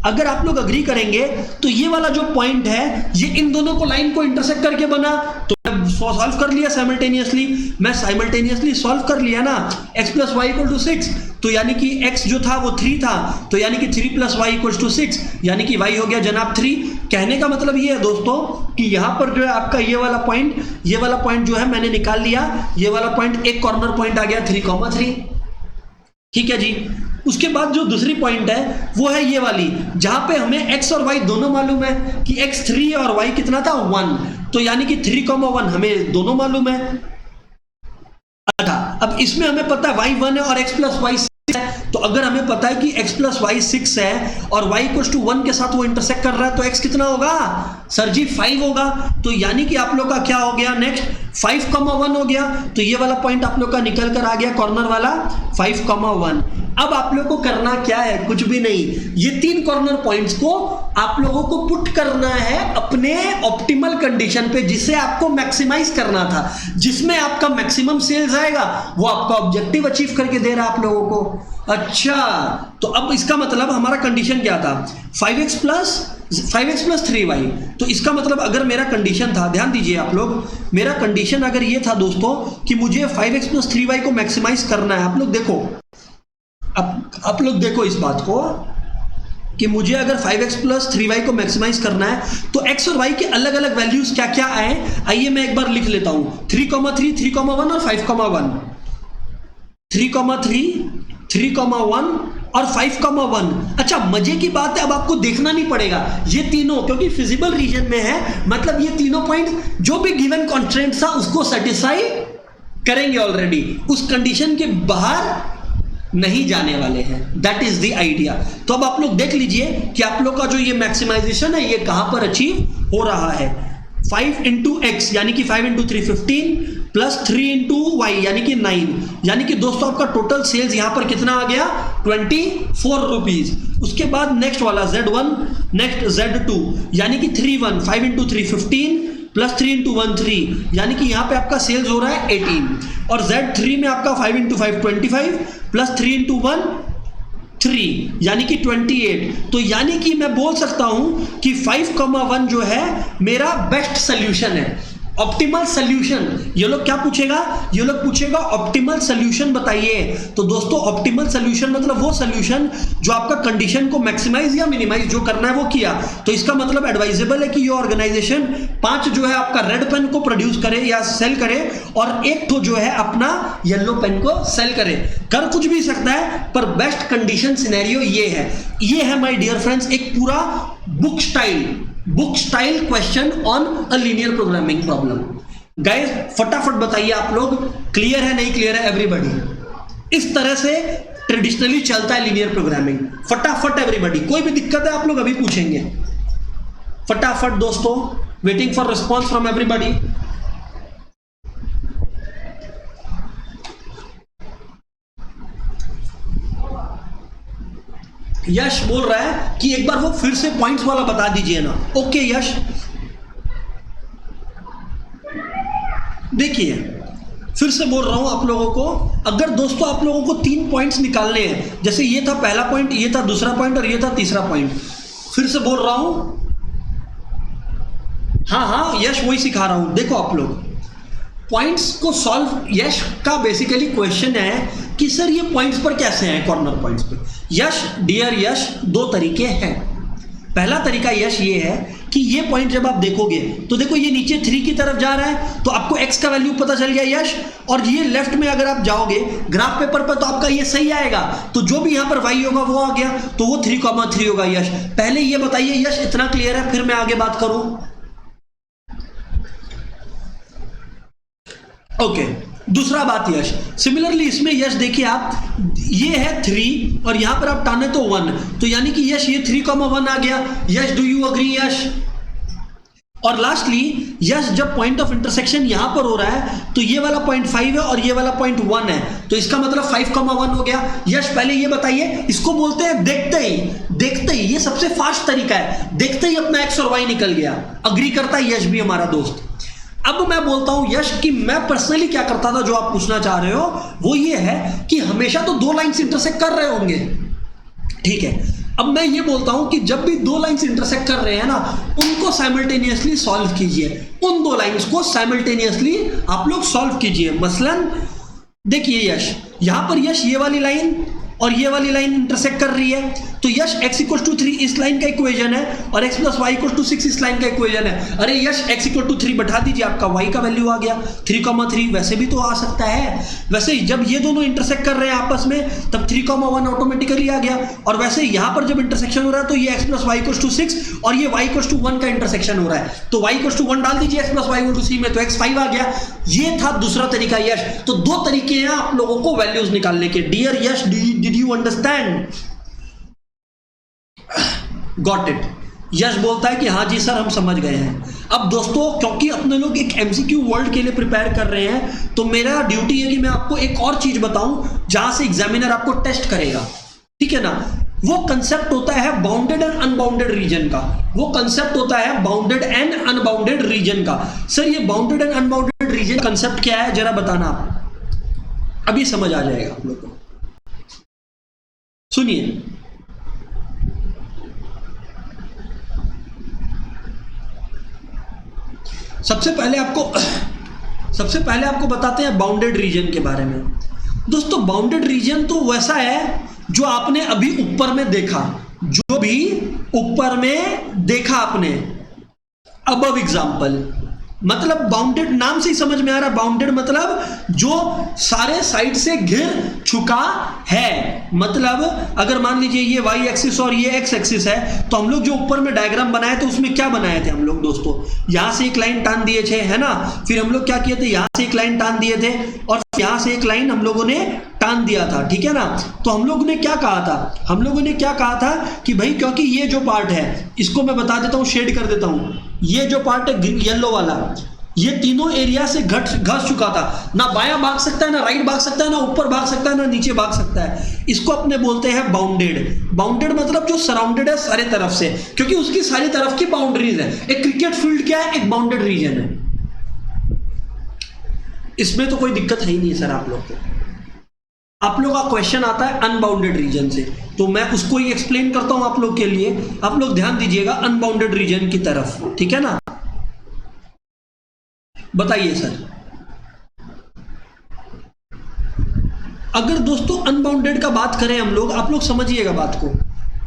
अगर आप लोग अग्री करेंगे तो ये वाला जो पॉइंट है, ये इन दोनों को लाइन को इंटरसेक्ट करके बना। तो मैं सॉल्व कर लिया साइमल्टेनियसली, मैं साइमल्टेनियसली सॉल्व कर लिया ना, x plus y equal to 6, तो यानी कि x जो था वो 3 था, तो यानी कि 3 प्लस वाई इक्वल्स टू 6, यानी कि y हो गया जनाब 3। कहने का मतलब ये है दोस्तों कि यहां पर जो है आपका ये वाला पॉइंट जो है मैंने निकाल लिया, ये वाला पॉइंट एक कॉर्नर पॉइंट आ गया 3,3। ठीक है जी। उसके बाद जो दूसरी पॉइंट है वो है ये वाली, जहां पे हमें x और y दोनों मालूम है कि x 3 और y कितना था 1, तो यानी कि 3,1 हमें दोनों मालूम है। अच्छा, अब इसमें हमें पता है y 1 है और x प्लस वाई 6 है, तो अगर हमें पता है कि x प्लस वाई 6 है और y इक्वल्स टू 1 के साथ वो इंटरसेक्ट कर रहा है, तो x कितना होगा सर जी 5 होगा। तो यानी कि आप लोग का क्या हो गया, नेक्स्ट 5,1 हो गया। तो ये वाला पॉइंट आप लोग का निकल कर आ गया कॉर्नर वाला 5,1। अब आप लोग को करना क्या है, कुछ भी नहीं, ये 3 कॉर्नर पॉइंट्स को आप लोगों को पुट करना है अपने ऑप्टिमल कंडीशन पे, जिसे आपको मैक्सिमाइज करना था, जिसमें आपका मैक्सिमम सेल्स आएगा, वो आपका ऑब्जेक्टिव अचीव करके दे रहा है आप लोगों को। अच्छा, तो अब इसका मतलब हमारा कंडीशन क्या था, 5x प्लस 3y। तो इसका मतलब अगर मेरा कंडीशन था, ध्यान दीजिए आप लोग, मेरा कंडीशन अगर ये था दोस्तों कि मुझे 5x प्लस 3y को मैक्सिमाइज करना है, आप लोग देखो, आप लोग देखो इस बात को कि मुझे अगर 5x प्लस 3y को मैक्सिमाइज करना है, तो x और y के अलग अलग वैल्यूज क्या क्या आए, आइए मैं एक बार लिख लेता हूं, 3,3, 3,1 और 5,1, 3,3, 3,1 और 5,1। अच्छा, मजे की बात है, अब आपको देखना नहीं पड़ेगा, ये तीनों क्योंकि फिजिबल रीजन में है, मतलब ये तीनों पॉइंट जो भी गिवन कॉन्स्ट्रेंट था उसको सेटिस्फाई करेंगे ऑलरेडी। उस कंडीशन के बाहर नहीं जाने वाले हैं। That is the idea. तो अब आप लोग देख लीजिए कि आप लोग का जो ये मैक्सिमाइजेशन है ये कहां पर अचीव हो रहा है। 5 इंटू एक्स यानी कि 5 इंटू 3 15 प्लस 3 इंटू वाई यानी कि 9, यानी कि दोस्तों आपका टोटल सेल्स यहां पर कितना आ गया 24 रुपीज। उसके बाद नेक्स्ट वाला Z1, नेक्स्ट Z2 यानी कि 3 1 5 इंटू 3 15 प्लस 3 इंटू 1 3 यानी कि यहां पे आपका सेल्स हो रहा है 18। और Z3 में आपका 5 इंटू 5 25 प्लस 3 इंटू 1 3 यानी कि 28। तो यानी कि मैं बोल सकता हूं कि 5,1 जो है मेरा बेस्ट सोल्यूशन है, ऑप्टिमल सोल्यूशन। ये लोग क्या पूछेगा, ये लोग पूछेगा ऑप्टिमल सोल्यूशन बताइए। तो दोस्तों ऑप्टिमल सोल्यूशन मतलब वो सोल्यूशन जो आपका कंडीशन को मैक्सिमाइज या मिनिमाइज जो करना है वो किया। तो इसका मतलब एडवाइजेबल है कि ये ऑर्गेनाइजेशन 5 जो है आपका रेड पेन को प्रोड्यूस करे या सेल करे और एक तो जो है अपना येलो पेन को सेल करे। कर कुछ भी सकता है पर बेस्ट कंडीशन सिनेरियो ये है माय डियर फ्रेंड्स एक पूरा book style question on a linear programming problem. Guys फटाफट बताइए आप लोग, क्लियर है नहीं क्लियर है एवरीबॉडी? इस तरह से ट्रेडिशनली चलता है लीनियर प्रोग्रामिंग। फटाफट एवरीबॉडी, कोई भी दिक्कत है आप लोग अभी पूछेंगे फटाफट दोस्तों। Waiting for response from everybody. Yash बोल रहा है कि एक बार वो फिर से पॉइंट्स वाला बता दीजिए ना। ओके यश, देखिए फिर से बोल रहा हूं आप लोगों को, अगर दोस्तों आप लोगों को 3 पॉइंट्स निकालने हैं, जैसे ये था पहला पॉइंट, ये था दूसरा पॉइंट और ये था तीसरा पॉइंट, फिर से बोल रहा हूं, हाँ यश वही सिखा रहा हूं। देखो आप लोग पॉइंट्स को सॉल्व, यश का बेसिकली क्वेश्चन है कि सर ये पॉइंट्स पर कैसे हैं, कॉर्नर पॉइंट्स पर। यश डियर यश 2 तरीके हैं। पहला तरीका यश ये है कि ये पॉइंट जब आप देखोगे तो देखो ये नीचे 3 की तरफ जा रहा है तो आपको x का वैल्यू पता चल गया यश, और ये लेफ्ट में अगर आप जाओगे ग्राफ पेपर पर तो आपका ये सही आएगा, तो जो भी यहां पर y होगा वो आ गया, तो वो 3,3 होगा। यश पहले ये बताइए यश, इतना क्लियर है, फिर मैं आगे बात करूं। ओके दूसरा बात यश, सिमिलरली इसमें यश देखिए आप, ये है 3 और यहां पर आप टाने तो 1, तो यानी कि यश ये 3,1 आ गया। यश डू यू अग्री यश? और लास्टली यश जब पॉइंट ऑफ इंटरसेक्शन यहां पर हो रहा है तो ये वाला पॉइंट 5 है और ये वाला पॉइंट 1 है, तो इसका मतलब 5,1 हो गया। यश पहले ये बताइए, इसको बोलते हैं देखते ही, ये सबसे फास्ट तरीका है, देखते ही अपना x और y निकल गया। अग्री करता है यश भी हमारा दोस्त। अब मैं बोलता हूं यश कि मैं पर्सनली क्या करता था, जो आप पूछना चाह रहे हो वो ये है कि हमेशा तो 2 लाइंस इंटरसेक्ट कर रहे होंगे, ठीक है। अब मैं ये बोलता हूं कि जब भी 2 लाइंस इंटरसेक्ट कर रहे हैं ना, उनको साइमल्टेनियसली सॉल्व कीजिए। उन 2 लाइंस को साइमल्टेनियसली आप लोग सॉल्व कीजिए। मसलन देखिए यश, यहां पर यश ये वाली लाइन और ये वाली लाइन इंटरसेक्ट कर रही है, तो यश x = 3 इस लाइन का इक्वेशन है और x + y = 6 इस लाइन का इक्वेशन है। अरे यश x = 3 बैठा दीजिए, आपका y का वैल्यू आ गया 3,3। वैसे भी तो आ सकता है, वैसे जब ये दोनों इंटरसेक्ट कर रहे हैं आपस में तब 3,1 ऑटोमेटिकली आ गया, और वैसे यहां पर जब इंटरसेक्शन हो रहा है तो ये x + y = 6 और ये y = 1 का इंटरसेक्शन हो रहा है, तो y = 1 डाल दीजिए x + y = c में, तो x 5 आ गया। ये था दूसरा तरीका यश। तो 2 तरीके हैं आप लोगों को वैल्यूज निकालने के। Dear Yash, did you understand? Got it? Yash बोलता है कि हाँ जी सर हम समझ गए हैं। अब दोस्तों क्योंकि अपने लोग एक MCQ वर्ल्ड के लिए प्रिपेयर कर रहे हैं, तो मेरा ड्यूटी है कि मैं आपको एक और चीज बताऊं जहां से एग्जामिनर आपको टेस्ट करेगा, ठीक है ना। वो कंसेप्ट होता है बाउंडेड एंड अनबाउंडेड रीजन का। वो कंसेप्ट होता है बाउंडेड एंड अनबाउंडेड रीजन का। सर ये bounded and unbounded region concept क्या है, जरा बताना आप, अभी समझ आ जाएगा आप लोग को। सुनिए, सबसे पहले आपको बताते हैं बाउंडेड रीजन के बारे में। दोस्तों बाउंडेड रीजन तो वैसा है जो आपने अभी ऊपर में देखा, जो भी ऊपर में देखा आपने, अबव एग्जांपल, मतलब बाउंडेड नाम से ही समझ में आ रहा है। बाउंडेड मतलब जो सारे साइड से घिर चुका है। मतलब अगर मान लीजिए ये y एक्सिस और ये x एक्सिस है, तो हम लोग जो ऊपर में डायग्राम बनाए थे उसमें क्या बनाए थे हम लोग दोस्तों, यहां से एक लाइन टान दिए थे, है ना। फिर हम लोग क्या किए थे, यहां से एक लाइन टान दिए थे और यहां से एक लाइन हम लोगों ने टान दिया था, ठीक है ना। तो हम लोगों ने क्या कहा था, हम लोगों ने क्या कहा था कि भाई क्योंकि ये जो पार्ट है इसको मैं बता देता हूं, शेड कर देता हूं, ये जो पार्ट है येलो वाला, ये तीनों एरिया से घस चुका था, ना बायां भाग सकता है, ना राइट भाग सकता है, ना ऊपर भाग सकता है, ना नीचे भाग सकता है। इसको अपने बोलते हैं बाउंडेड। बाउंडेड मतलब जो सराउंडेड है सारे तरफ से, क्योंकि उसकी सारी तरफ की बाउंड्रीज है। एक क्रिकेट फील्ड क्या है, एक बाउंडेड रीजन है। इसमें तो कोई दिक्कत है ही नहीं सर। आप लोग को, आप लोग का क्वेश्चन आता है अनबाउंडेड रीजन से, तो मैं उसको ही एक्सप्लेन करता हूं आप लोग के लिए। आप लोग ध्यान दीजिएगा अनबाउंडेड रीजन की तरफ, ठीक है ना। बताइए सर, अगर दोस्तों अनबाउंडेड का बात करें हम लोग, आप लोग समझिएगा बात को,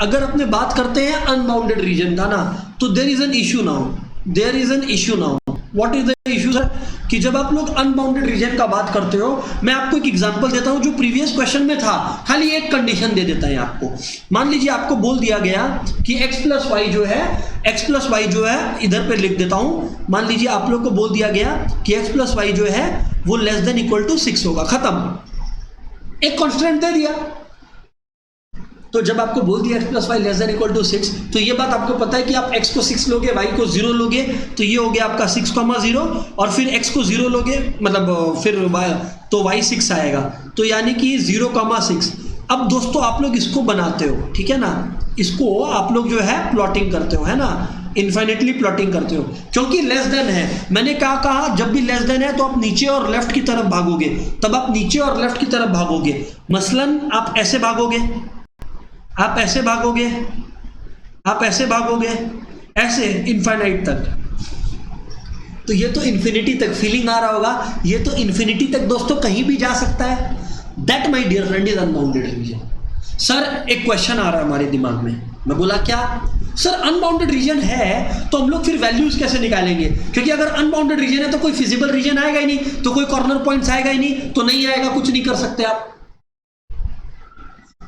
अगर अपने बात करते हैं अनबाउंडेड रीजन का ना, तो there is an issue now, there is an issue now. What is the issue sir, कि जब आप लोग अनबाउंडेड रीजन का बात करते हो, मैं आपको एक एग्जांपल देता हूं जो प्रीवियस क्वेश्चन में था, खाली एक कंडीशन दे देता है आपको। मान लीजिए आपको बोल दिया गया कि x प्लस वाई जो है, x प्लस वाई जो है, इधर पे लिख देता हूं, मान लीजिए आप लोग को बोल दिया गया कि x प्लस वाई जो है वो लेस देन इक्वल टू 6 होगा, खत्म, एक कॉन्स्टेंट दे दिया। तो जब आपको बोल दिया x plus y less than equal to 6, तो ये बात आपको पता है कि आप x को 6 लोगे, y को 0 लोगे, तो ये हो गया आपका 6,0, और फिर x को 0 लोगे, मतलब फिर y, तो y 6 आएगा, तो यानी कि 0,6। अब दोस्तों आप लोग इसको बनाते हो, ठीक है ना, इसको आप लोग जो है प्लॉटिंग करते हो, है ना, इन्फिनिटली प्लॉटिंग करते हो, क्योंकि लेस देन है। मैंने कहा जब भी लेस देन है तो आप नीचे और लेफ्ट की तरफ भागोगे, तब आप नीचे और लेफ्ट की तरफ भागोगे। मसलन आप ऐसे भागोगे, आप ऐसे भागोगे, आप ऐसे भागोगे, ऐसे इनफाइनाइट तक। तो ये तो इन्फिनिटी तक फीलिंग आ रहा होगा, ये तो इन्फिनिटी तक दोस्तों कहीं भी जा सकता है। That my dear friend is unbounded region. Sir एक क्वेश्चन आ रहा है हमारे दिमाग में, मैं बोला क्या सर, अनबाउंडेड रीजन है तो हम लोग फिर वैल्यूज कैसे निकालेंगे, क्योंकि अगर अनबाउंडेड रीजन है तो कोई फिजिबल रीजन आएगा ही नहीं, तो कोई कॉर्नर पॉइंट्स आएगा ही नहीं, तो नहीं आएगा, कुछ नहीं कर सकते आप,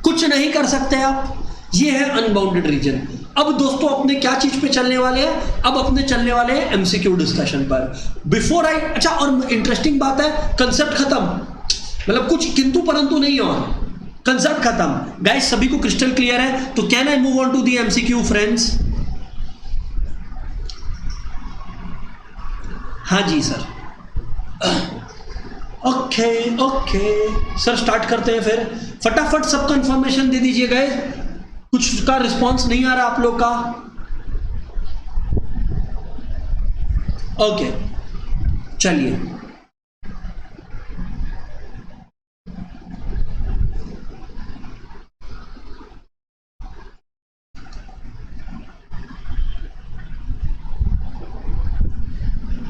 कुछ नहीं कर सकते आप। ये है अनबाउंडेड रीजन। अब दोस्तों अपने क्या चीज पे चलने वाले हैं, अब अपने चलने वाले हैं एमसीक्यू डिस्कशन पर। बिफोर आई, अच्छा और इंटरेस्टिंग बात है, कंसेप्ट खत्म, मतलब कुछ किंतु परंतु नहीं, और कंसेप्ट खत्म। गाइस सभी को क्रिस्टल क्लियर है, तो can I move on to the MCQ friends? हाँ जी sir, okay okay sir, start करते हैं फिर। फटाफट सब कंफर्मेशन दे दीजिए गाइस, कुछ का रिस्पांस नहीं आ रहा आप लोग का। ओके चलिए,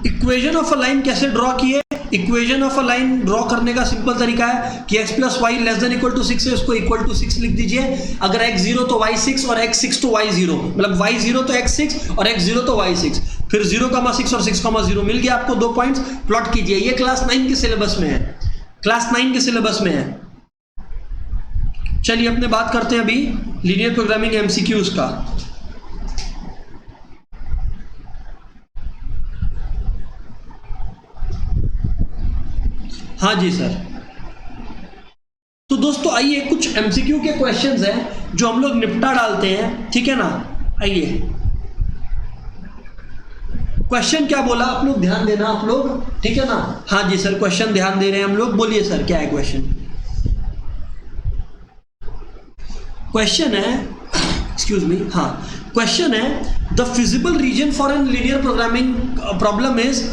इक्वेशन ऑफ अ लाइन कैसे ड्रॉ किए? Equation of a line draw करने का सिंपल तरीका है कि x plus y less than equal to 6 है, उसको इक्वल टू 6 लिख दीजिए। अगर x 0 तो y 6 और x 6 तो y 0, मतलब y 0 तो x 6 और x 0 तो y 6, फिर 0,6 और 6,0 मिल गया आपको 2 पॉइंट्स। प्लॉट कीजिए, ये क्लास 9 के सिलेबस में है, क्लास 9 के सिलेबस में है। चलिए अपने बात करते हैं अभी लीनियर प्रोग्रामिंग एमसीक्यूज का। हाँ जी सर, तो दोस्तों आइए कुछ एमसीक्यू के क्वेश्चंस हैं जो हम लोग निपटा डालते हैं, ठीक है ना। आइए, क्वेश्चन क्या बोला आप लोग ध्यान देना आप लोग, ठीक है ना। हाँ जी सर, क्वेश्चन ध्यान दे रहे हैं हम लोग, बोलिए सर क्या है क्वेश्चन। क्वेश्चन है, एक्सक्यूज मी, हाँ क्वेश्चन है the feasible region for an linear programming problem is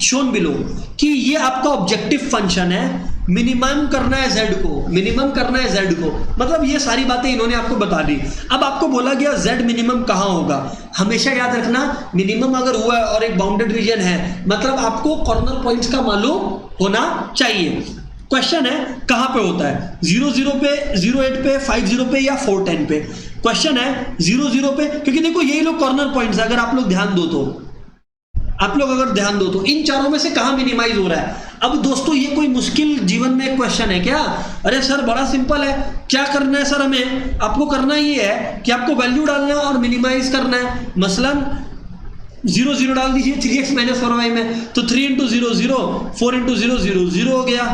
shown below, कि ये आपका ऑब्जेक्टिव फंक्शन है, मिनिमम करना है z को, मिनिमम करना है z को, मतलब ये सारी बातें इन्होंने आपको बता दी। अब आपको बोला गया z मिनिमम कहाँ होगा। हमेशा याद रखना, मिनिमम अगर हुआ है और एक बाउंडेड रीजन है, मतलब आपको कॉर्नर पॉइंट्स का मालूम होना चाहिए। क्वेश्चन है कहाँ पे होता है, 00 पे, 08 पे, 50 पे या 410 पे। क्वेश्चन है 00 पे, क्योंकि देखो यही लोग कॉर्नर पॉइंट्स, अगर आप लोग ध्यान दो तो, आप लोग अगर ध्यान दो तो इन चारों में से कहां मिनिमाइज हो रहा है। अब दोस्तों ये कोई मुश्किल जीवन में एक क्वेश्चन है क्या? अरे सर बड़ा सिंपल है, क्या करना है सर, हमें आपको करना ये है कि आपको वैल्यू डालना है और मिनिमाइज करना है। मसलन 0 0 डाल दीजिए 3x माइनस 4y में, तो 3 इंटू 0 0, 4 इंटू 0 0 0 हो गया।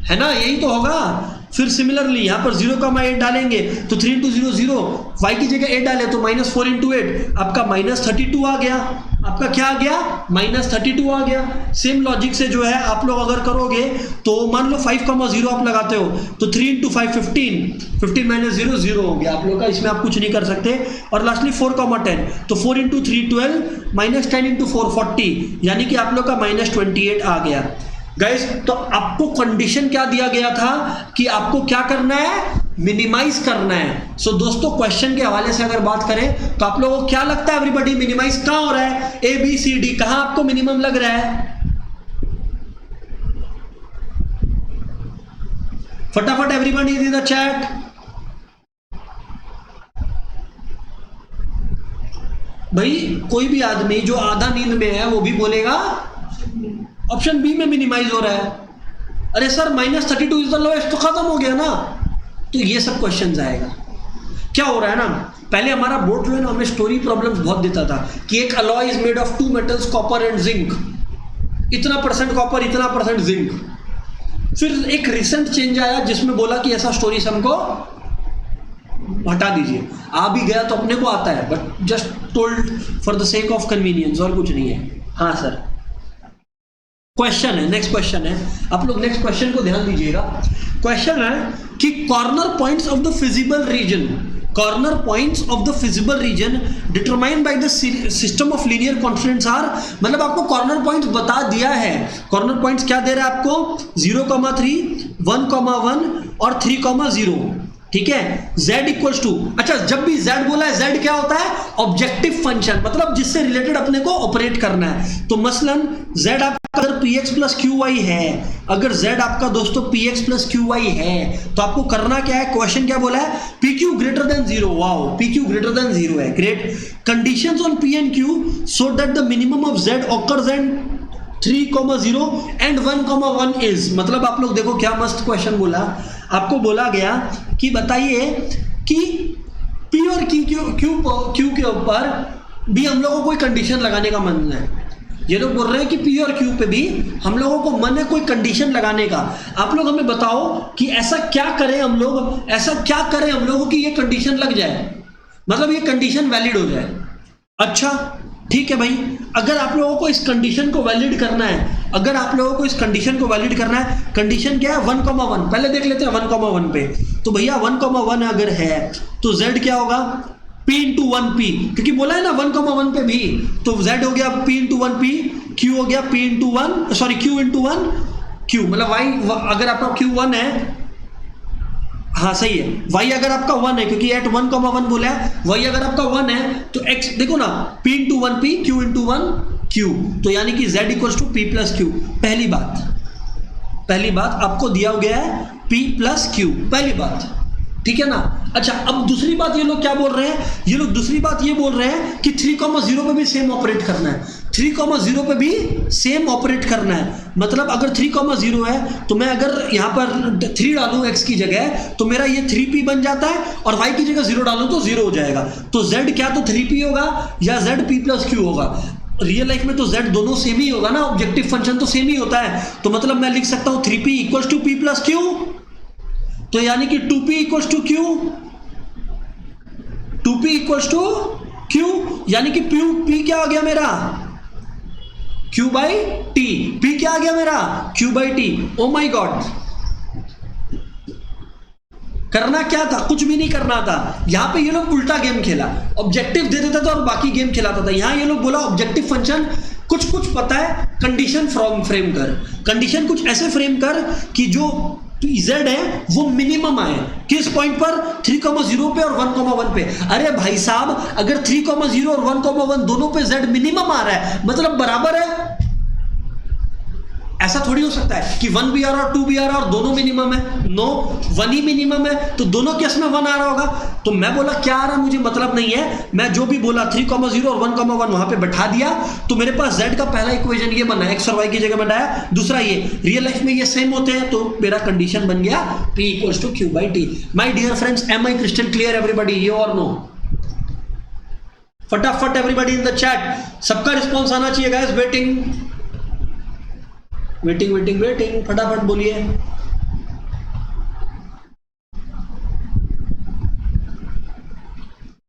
है ना, यही तो होगा। फिर सिमिलरली यहाँ पर 0,8 डालेंगे तो 3 इंटू 0 0, वाई की जगह 8 डाले तो -4 इंटू 8, आपका -32 आ गया। आपका क्या आ गया? -32 आ गया। सेम लॉजिक से जो है आप लोग अगर करोगे तो मान लो 5,0 आप लगाते हो तो 3 इंटू 5 15, 15 माइनस 0 0 हो गया आप लोग का, इसमें आप कुछ नहीं कर सकते। और लास्टली 4,10 तो 4 इंटू 3 12, -10 इंटू 4 40, यानी कि आप लोग का -28 आ गया। गाइस तो आपको कंडीशन क्या दिया गया था कि आपको क्या करना है? मिनिमाइज करना है। सो दोस्तों क्वेश्चन के हवाले से अगर बात करें तो आप लोगों को क्या लगता है एवरीबॉडी, मिनिमाइज कहां हो रहा है? ए बी सी डी, कहां आपको मिनिमम लग रहा है? फटाफट एवरीबॉडी इन द चैट। भाई कोई भी आदमी जो आधा नींद में है वो भी बोलेगा ऑप्शन बी में मिनिमाइज हो रहा है। अरे सर -32 इज द लोएस्ट, तो खत्म हो गया ना। तो ये सब क्वेश्चंस आएगा। क्या हो रहा है ना, पहले हमारा बोर्ड जो है ना हमें स्टोरी प्रॉब्लम्स बहुत देता था कि एक alloy is made of 2 metals copper and zinc, इतना % कॉपर इतना % जिंक। फिर एक रिसेंट चेंज आया जिसमें बोला कि ऐसा स्टोरीज हमको हटा दीजिए। आ भी गया तो अपने को आता है, but just told for the sake of convenience, और कुछ नहीं है। हाँ सर, क्वेश्चन है, नेक्स्ट क्वेश्चन है, आप लोग नेक्स्ट क्वेश्चन को ध्यान दीजिएगा। क्वेश्चन है कि corner points of the feasible region, corner points of the feasible region determined by the system of linear constants are, मतलब आपको कॉर्नर पॉइंट्स बता दिया है। कॉर्नर पॉइंट्स क्या दे रहा है आपको? 0,3, 1,1 और 3,0। ठीक है, z इक्वल्स टू, अच्छा जब भी z बोला है, z क्या होता है? ऑब्जेक्टिव फंक्शन, मतलब जिससे रिलेटेड अपने को ऑपरेट करना है। तो मसलन z आपका अगर px प्लस क्यू वाई है, अगर z आपका दोस्तों px प्लस क्यू वाई है तो आपको करना क्या है? क्वेश्चन क्या बोला है? pq greater than 0, wow pq greater than 0 है, great. Conditions on p and q so that the minimum of z occurs and 3,0 and 1,1 is, मतलब आप लोग देखो क्या मस्त क्वेश्चन बोला। आपको बोला गया कि बताइए कि P और Q के ऊपर भी हम लोगों को कोई कंडीशन लगाने का मन है। ये लोग बोल रहे हैं कि P और Q पे भी हम लोगों को मन है कोई कंडीशन लगाने का। आप लोग हमें बताओ कि ऐसा क्या करें हम लोग, ऐसा क्या करें हम लोगों की ये कंडीशन लग जाए, मतलब ये कंडीशन वैलिड हो जाए। अच्छा ठीक है भाई, अगर आप लोगों को इस कंडीशन को वैलिड करना है, अगर आप लोगों को इस कंडीशन को वैलिड करना है, कंडीशन क्या है? 1,1, पहले देख लेते हैं 1,1 पे। तो भैया 1,1 अगर है तो z क्या होगा? p इंटू 1p, क्योंकि बोला है ना 1,1 पे भी, तो z हो गया p इंटू 1p, q हो गया p into 1, sorry q into 1 q, मतलब y अगर आपका q 1 है, हाँ सही है, y अगर आपका 1 है क्योंकि एट 1,1 बोला है, y अगर आपका 1 है तो x देखो ना p into 1p, q into 1 q, तो यानी कि z equals to p plus q। पहली बात आपको दिया गया है p प्लस q, पहली बात, ठीक है ना। अच्छा अब दूसरी बात ये लोग क्या बोल रहे हैं? ये लोग दूसरी बात ये बोल रहे हैं कि 3,0 पे भी सेम ऑपरेट करना है, 3,0 पे भी सेम ऑपरेट करना है। मतलब अगर 3,0 है तो मैं अगर यहाँ पर 3 डालूं x की जगह तो मेरा ये 3p बन जाता है, और y की जगह 0 डालूं तो 0 हो जाएगा। तो z क्या तो 3p होगा या z p प्लस q होगा? रियल लाइफ में तो z दोनों सेम ही होगा ना, ऑब्जेक्टिव फंक्शन तो सेम ही होता है। तो मतलब मैं लिख सकता हूँ 3p equals to p plus q, तो यानी कि 2p equals to q, 2p equals to q, यानी कि p क्या आ गया मेरा? q by T. p क्या आ गया मेरा? q by T. Oh my god, करना क्या था? कुछ भी नहीं करना था। यहां पे ये लोग उल्टा गेम खेला, ऑब्जेक्टिव दे देता था और बाकी गेम खिलाता था। यहां ये लोग बोला ऑब्जेक्टिव फंक्शन कुछ कुछ पता है, कंडीशन फ्रेम कर, कंडीशन कुछ ऐसे फ्रेम कर कि जो z है वो मिनिमम आए, किस पॉइंट पर? 3,0 पे और 1,1 पे। अरे भाई साहब अगर 3,0 और 1,1 दोनों पे z मिनिमम आ रहा है मतलब बराबर है, ऐसा थोड़ी हो सकता है कि 1 भी आ रहा और 2 भी आ रहा और दोनों मिनिमम है। नो, 1 ही मिनिमम है, तो दोनों केस में 1 आ रहा होगा। तो मैं बोला क्या आ रहा मुझे मतलब नहीं है, मैं जो भी बोला 3,0 और 1,1 वहां पे बैठा दिया, तो मेरे पास z का पहला इक्वेशन ये बना, x और y की जगह बनाया, दूसरा ये, रियल लाइफ में ये सेम होते हैं, तो मेरा कंडीशन बन गया p equals to q by T. My dear friends, am I crystal clear everybody, ये और नो? फटाफट एवरीबॉडी इन द चैट, सबका रिस्पॉन्स आना चाहिए गाइस। वेटिंग, फटाफट बोलिए।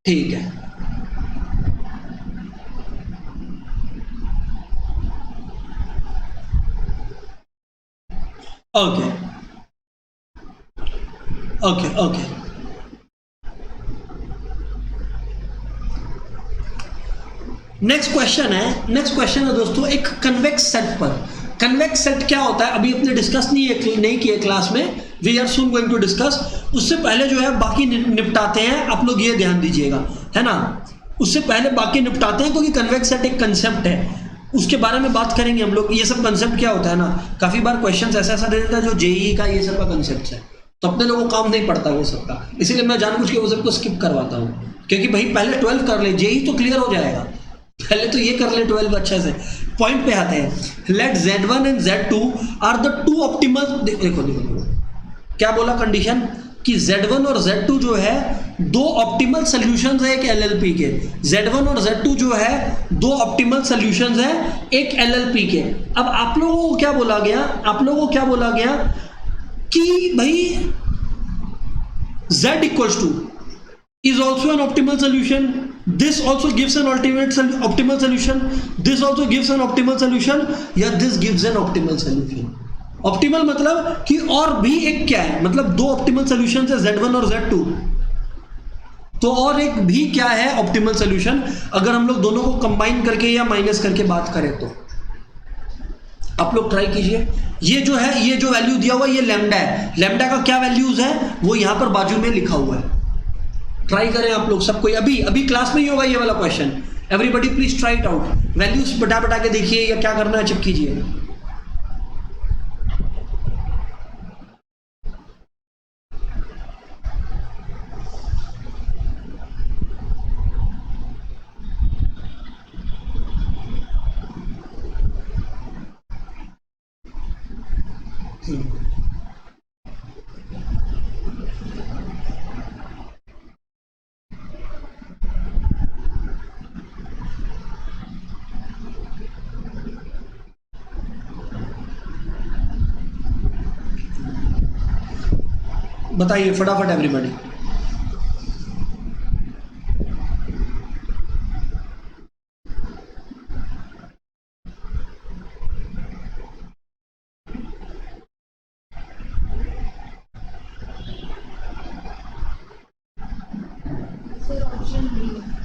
ठीक है, okay okay okay. Next question है दोस्तों, एक कन्वेक्स सेट पर। कन्वेक्स सेट क्या होता है अभी अपने डिस्कस नहीं किए क्लास में, we are soon going to discuss. उससे पहले जो है बाकी निपटाते हैं, आप लोग ये ध्यान दीजिएगा, है ना। उससे पहले बाकी निपटाते हैं, क्योंकि कन्वेक्स सेट एक कंसेप्ट है, उसके बारे में बात करेंगे हम लोग। ये सब कंसेप्ट क्या होता है ना, काफी बार क्वेश्चन ऐसा दे देता है जो जेईई का ये सब का कंसेप्ट है, तो अपने लोगों को काम नहीं पड़ता वो सब का, इसीलिए मैं जानबूझ के वो सबको स्किप करवाता हूँ। क्योंकि भाई पहले 12 कर ले, जेईई तो क्लियर हो जाएगा, पहले तो ये कर ले 12 अच्छे से। पॉइंट पे आते हैं। Let Z1 and Z2 are the two optimal, देखो क्या बोला कंडीशन, कि Z1 और Z2 जो है दो ऑप्टिमल सॉल्यूशंस है एक एलएलपी के। Z1 और Z2 जो है दो ऑप्टिमल सॉल्यूशंस है एक एलएलपी के। अब आप लोगों को क्या बोला गया, कि भाई Z equals to is also an optimal solution, this also gives an optimal solution, this also gives an optimal solution, या this gives an optimal solution। Optimal मतलब कि और भी एक क्या है, मतलब दो ऑप्टिमल सॉल्यूशन है Z1 और Z2, तो और एक भी क्या है ऑप्टिमल सॉल्यूशन, अगर हम लोग दोनों को कंबाइन करके या माइनस करके बात करें तो। आप लोग ट्राई कीजिए, ये जो वैल्यू दिया हुआ ये लैम्डा है, लैम्डा का क्या वैल्यूज है वो यहां पर बाजू में लिखा हुआ है। ट्राई करें आप लोग सबको, अभी क्लास में ही होगा ये वाला question. Everybody please try it out, values बटा के देखिए, या क्या करना है चेक कीजिए। बताइए फटाफट एवरीबॉडी।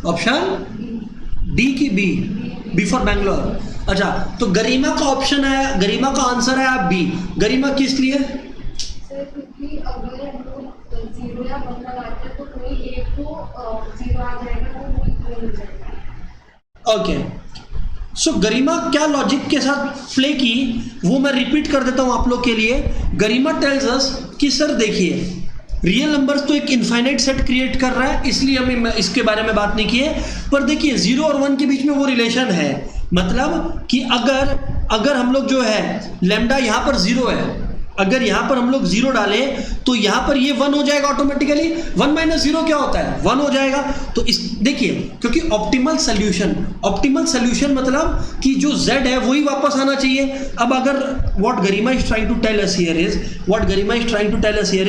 ऑप्शन डी की बी फॉर बैंगलोर। अच्छा, तो गरिमा का ऑप्शन है, गरिमा का आंसर है आप बी। गरिमा किस लिए? सर क्योंकि अगर हम लोग 0 या 1 लगाते हैं तो कोई एक को 0 आ जाएगा, तो वो इक्वल हो जाएगा। ओके, सो गरिमा क्या लॉजिक के साथ प्ले की वो मैं रिपीट कर देता हूं आप लोग के लिए। गरिमा टेल्स अस कि सर देखिए, रियल नंबर्स तो एक इनफाइनाइट सेट क्रिएट कर रहा है, इसलिए हमें इसके बारे में बात नहीं की है। पर देखिए 0 और 1 के बीच में वो रिलेशन है, मतलब कि अगर हम लोग जो है लैम्डा यहां पर 0 है, अगर यहां पर हम लोग 0 डालें तो यहां पर ये 1 हो जाएगा ऑटोमेटिकली। 1 माइनस 0 क्या होता है? 1 हो जाएगा। तो इस देखिए, क्योंकि ऑप्टिमल सॉल्यूशन मतलब कि जो z है वही वापस आना चाहिए। अब अगर what Garima is trying to tell us here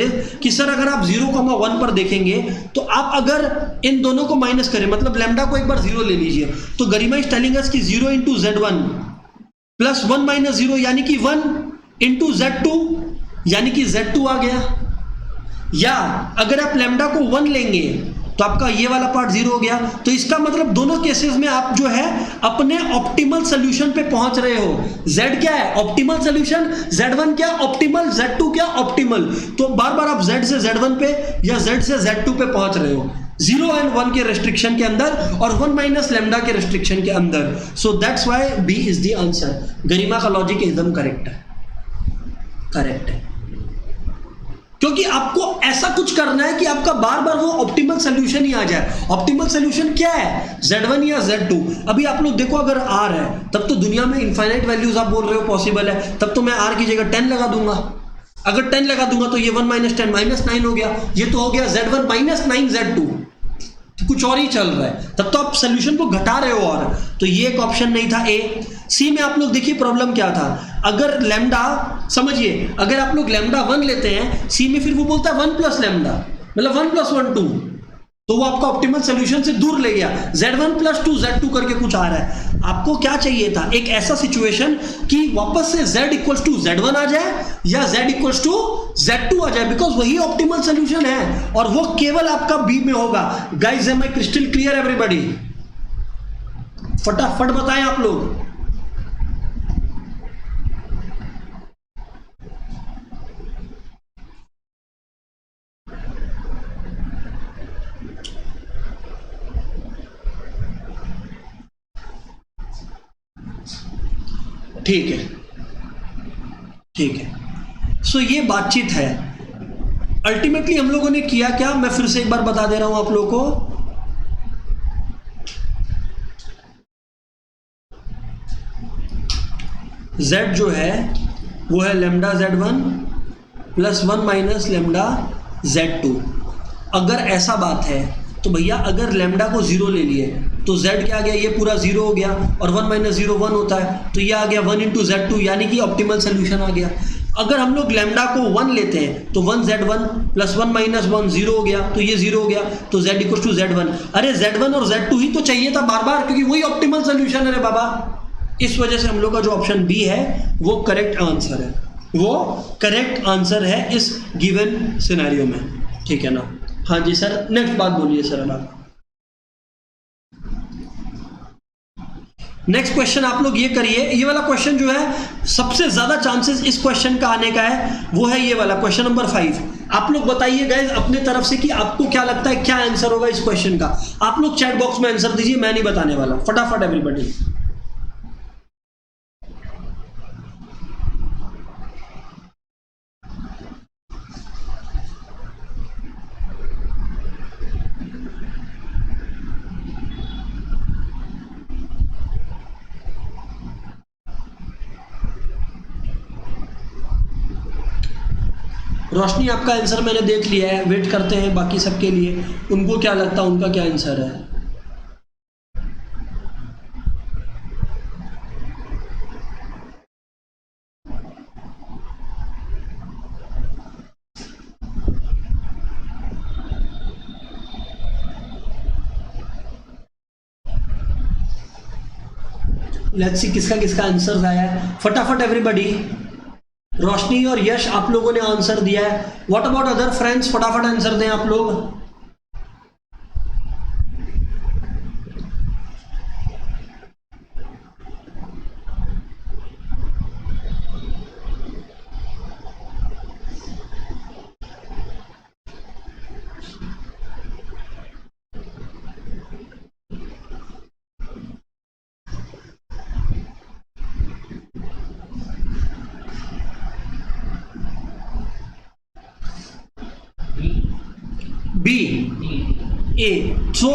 is कि सर अगर आप 0,1 पर देखेंगे तो आप अगर इन दोनों को माइनस करें, मतलब लैम्डा को एक बार 0 ले लीजिए, तो गरिमा इज टेलिंग अस कि 0 इंटू Z1 प्लस 1 माइनस 0 यानी कि 1 इंटू Z2 यानी कि Z2 आ गया। या अगर आप लैम्डा को 1 लेंगे तो आपका ये वाला पार्ट 0 हो गया। तो इसका मतलब दोनों केसेस में आप जो है अपने ऑप्टिमल सॉल्यूशन पे पहुंच रहे हो। Z क्या है? Optimal solution. Z1 क्या? ऑप्टिमल। Z2 क्या? ऑप्टिमल। तो बार बार आप Z से Z1 पे या Z से Z2 पे पहुंच रहे हो, 0 एंड 1 के रेस्ट्रिक्शन के अंदर और 1 माइनस लैम्डा के रेस्ट्रिक्शन के अंदर। So that's why B is the answer. Garima का लॉजिक एकदम करेक्ट है, क्योंकि आपको ऐसा कुछ करना है कि आपका बार बार वो ऑप्टिमल सॉल्यूशन ही आ जाए। ऑप्टिमल सॉल्यूशन क्या है? Z1 या Z2। अभी आप लोग देखो, अगर R है तब तो दुनिया में इनफाइनाइट वैल्यूज आप बोल रहे हो पॉसिबल है, तब तो मैं R की जगह 10 लगा दूंगा। अगर 10 लगा दूंगा तो ये 1 माइनस 10 माइनस 9 हो गया, ये तो हो गया Z1 माइनस 9 Z2, तो कुछ और ही चल रहा है, तब तो आप सोल्यूशन को घटा रहे हो। और तो ये एक ऑप्शन नहीं था ए। सी में आप लोग देखिए प्रॉब्लम क्या था, अगर लैम्डा, समझिए अगर आप लोग लैम्डा 1 लेते हैं सी में, फिर वो बोलता है 1 प्लस लैम्डा, मतलब 1 प्लस 1 2, तो वो आपका ऑप्टिमल सोल्यूशन से दूर ले गया। Z1 + 2 Z2 करके कुछ आ रहा है। आपको क्या चाहिए था? एक ऐसा सिचुएशन कि वापस से Z = Z1 आ जाए या Z = Z2 आ जाए, बिकॉज वही ऑप्टिमल सोल्यूशन है और वो केवल आपका बी में होगा। Guys, M I crystal clear everybody? फटाफट बताएं आप लोग। ठीक है, ठीक है। सो ये बातचीत है। अल्टीमेटली हम लोगों ने किया क्या, मैं फिर से एक बार बता दे रहा हूं आप लोगों को। Z जो है वो है λZ1 + 1 - λZ2। अगर ऐसा बात है तो भैया अगर लैम्डा को 0 ले लिए तो Z क्या आ गया, ये पूरा 0 हो गया, और 1 - 0 1 होता है, तो ये आ गया 1 × Z2, यानी कि ऑप्टिमल सोल्यूशन आ गया। अगर हम लोग लैम्डा को 1 लेते हैं तो 1Z1 + 1 - 1 0 हो गया, तो ये 0 हो गया, तो Z = Z1। अरे Z1 और Z2 ही तो चाहिए था बार बार, क्योंकि वही ऑप्टिमल सोल्यूशन है रे बाबा। इस वजह से हम लोग का जो ऑप्शन बी है वो करेक्ट आंसर है, वो करेक्ट आंसर है इस गिवन सिनेरियो में। ठीक है ना? हाँ जी सर, नेक्स्ट बात बोलिए सर। आप नेक्स्ट क्वेश्चन आप लोग ये करिए। ये वाला क्वेश्चन जो है सबसे ज्यादा चांसेस इस क्वेश्चन का आने का है, वो है ये वाला क्वेश्चन नंबर 5। आप लोग बताइए गाइस अपने तरफ से कि आपको क्या लगता है क्या आंसर होगा इस क्वेश्चन का। आप लोग चैट बॉक्स में आंसर दीजिए, मैं नहीं बताने वाला। फटाफट एवरीबॉडी। रोशनी, आपका आंसर मैंने देख लिया है, वेट करते हैं बाकी सबके लिए, उनको क्या लगता है उनका क्या आंसर है। लेट्स सी किसका किसका आंसर आया है। फटाफट एवरीबॉडी। रोशनी और यश आप लोगों ने आंसर दिया है। What about other friends? फटाफट आंसर दें आप लोग। B, A, so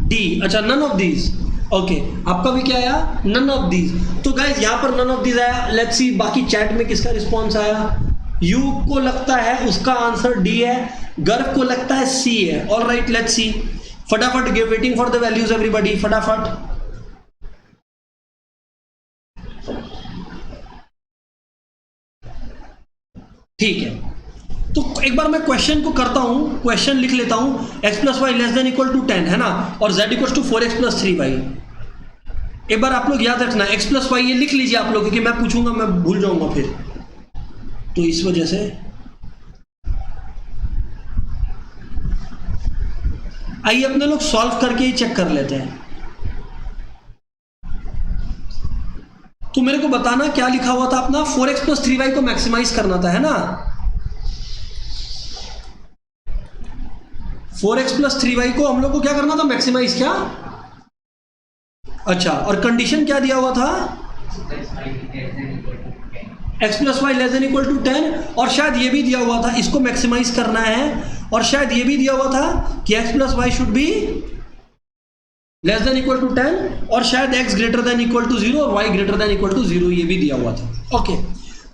D. अच्छा, नन ऑफ दीज। ओके, आपका भी क्या आया? None of these. तो गाइज यहाँ पर नन ऑफ दीज आया। लेट्स सी बाकी चैट में किसका रिस्पॉन्स आया। यू को लगता है उसका आंसर डी है, गर्व को लगता है सी है। All right, let's see. फटाफट give, waiting for the values everybody, फटाफट। ठीक है, तो एक बार मैं क्वेश्चन को करता हूं, क्वेश्चन लिख लेता हूं। x + y <= 10 है ना, और z = 4x + 3y। एक बार आप लोग याद रखना, x + y ये लिख लीजिए आप लोग, क्योंकि मैं पूछूंगा मैं भूल जाऊंगा फिर, तो इस वजह से। आइए अपने लोग सॉल्व करके ही चेक कर लेते हैं। तो मेरे को बताना क्या लिखा हुआ था अपना। 4x + 3y को मैक्सिमाइज करना था, है ना। 4x + 3y को हम लोग को क्या करना था? मैक्सिमाइज। क्या? अच्छा, और कंडीशन क्या दिया हुआ था? x + y <= 10, और शायद ये भी दिया हुआ था इसको मैक्सिमाइज करना है, और शायद ये भी दिया हुआ था कि x + y शुड बी <= 10, और शायद x > 0 और y > 0, ये भी दिया हुआ था। ओके,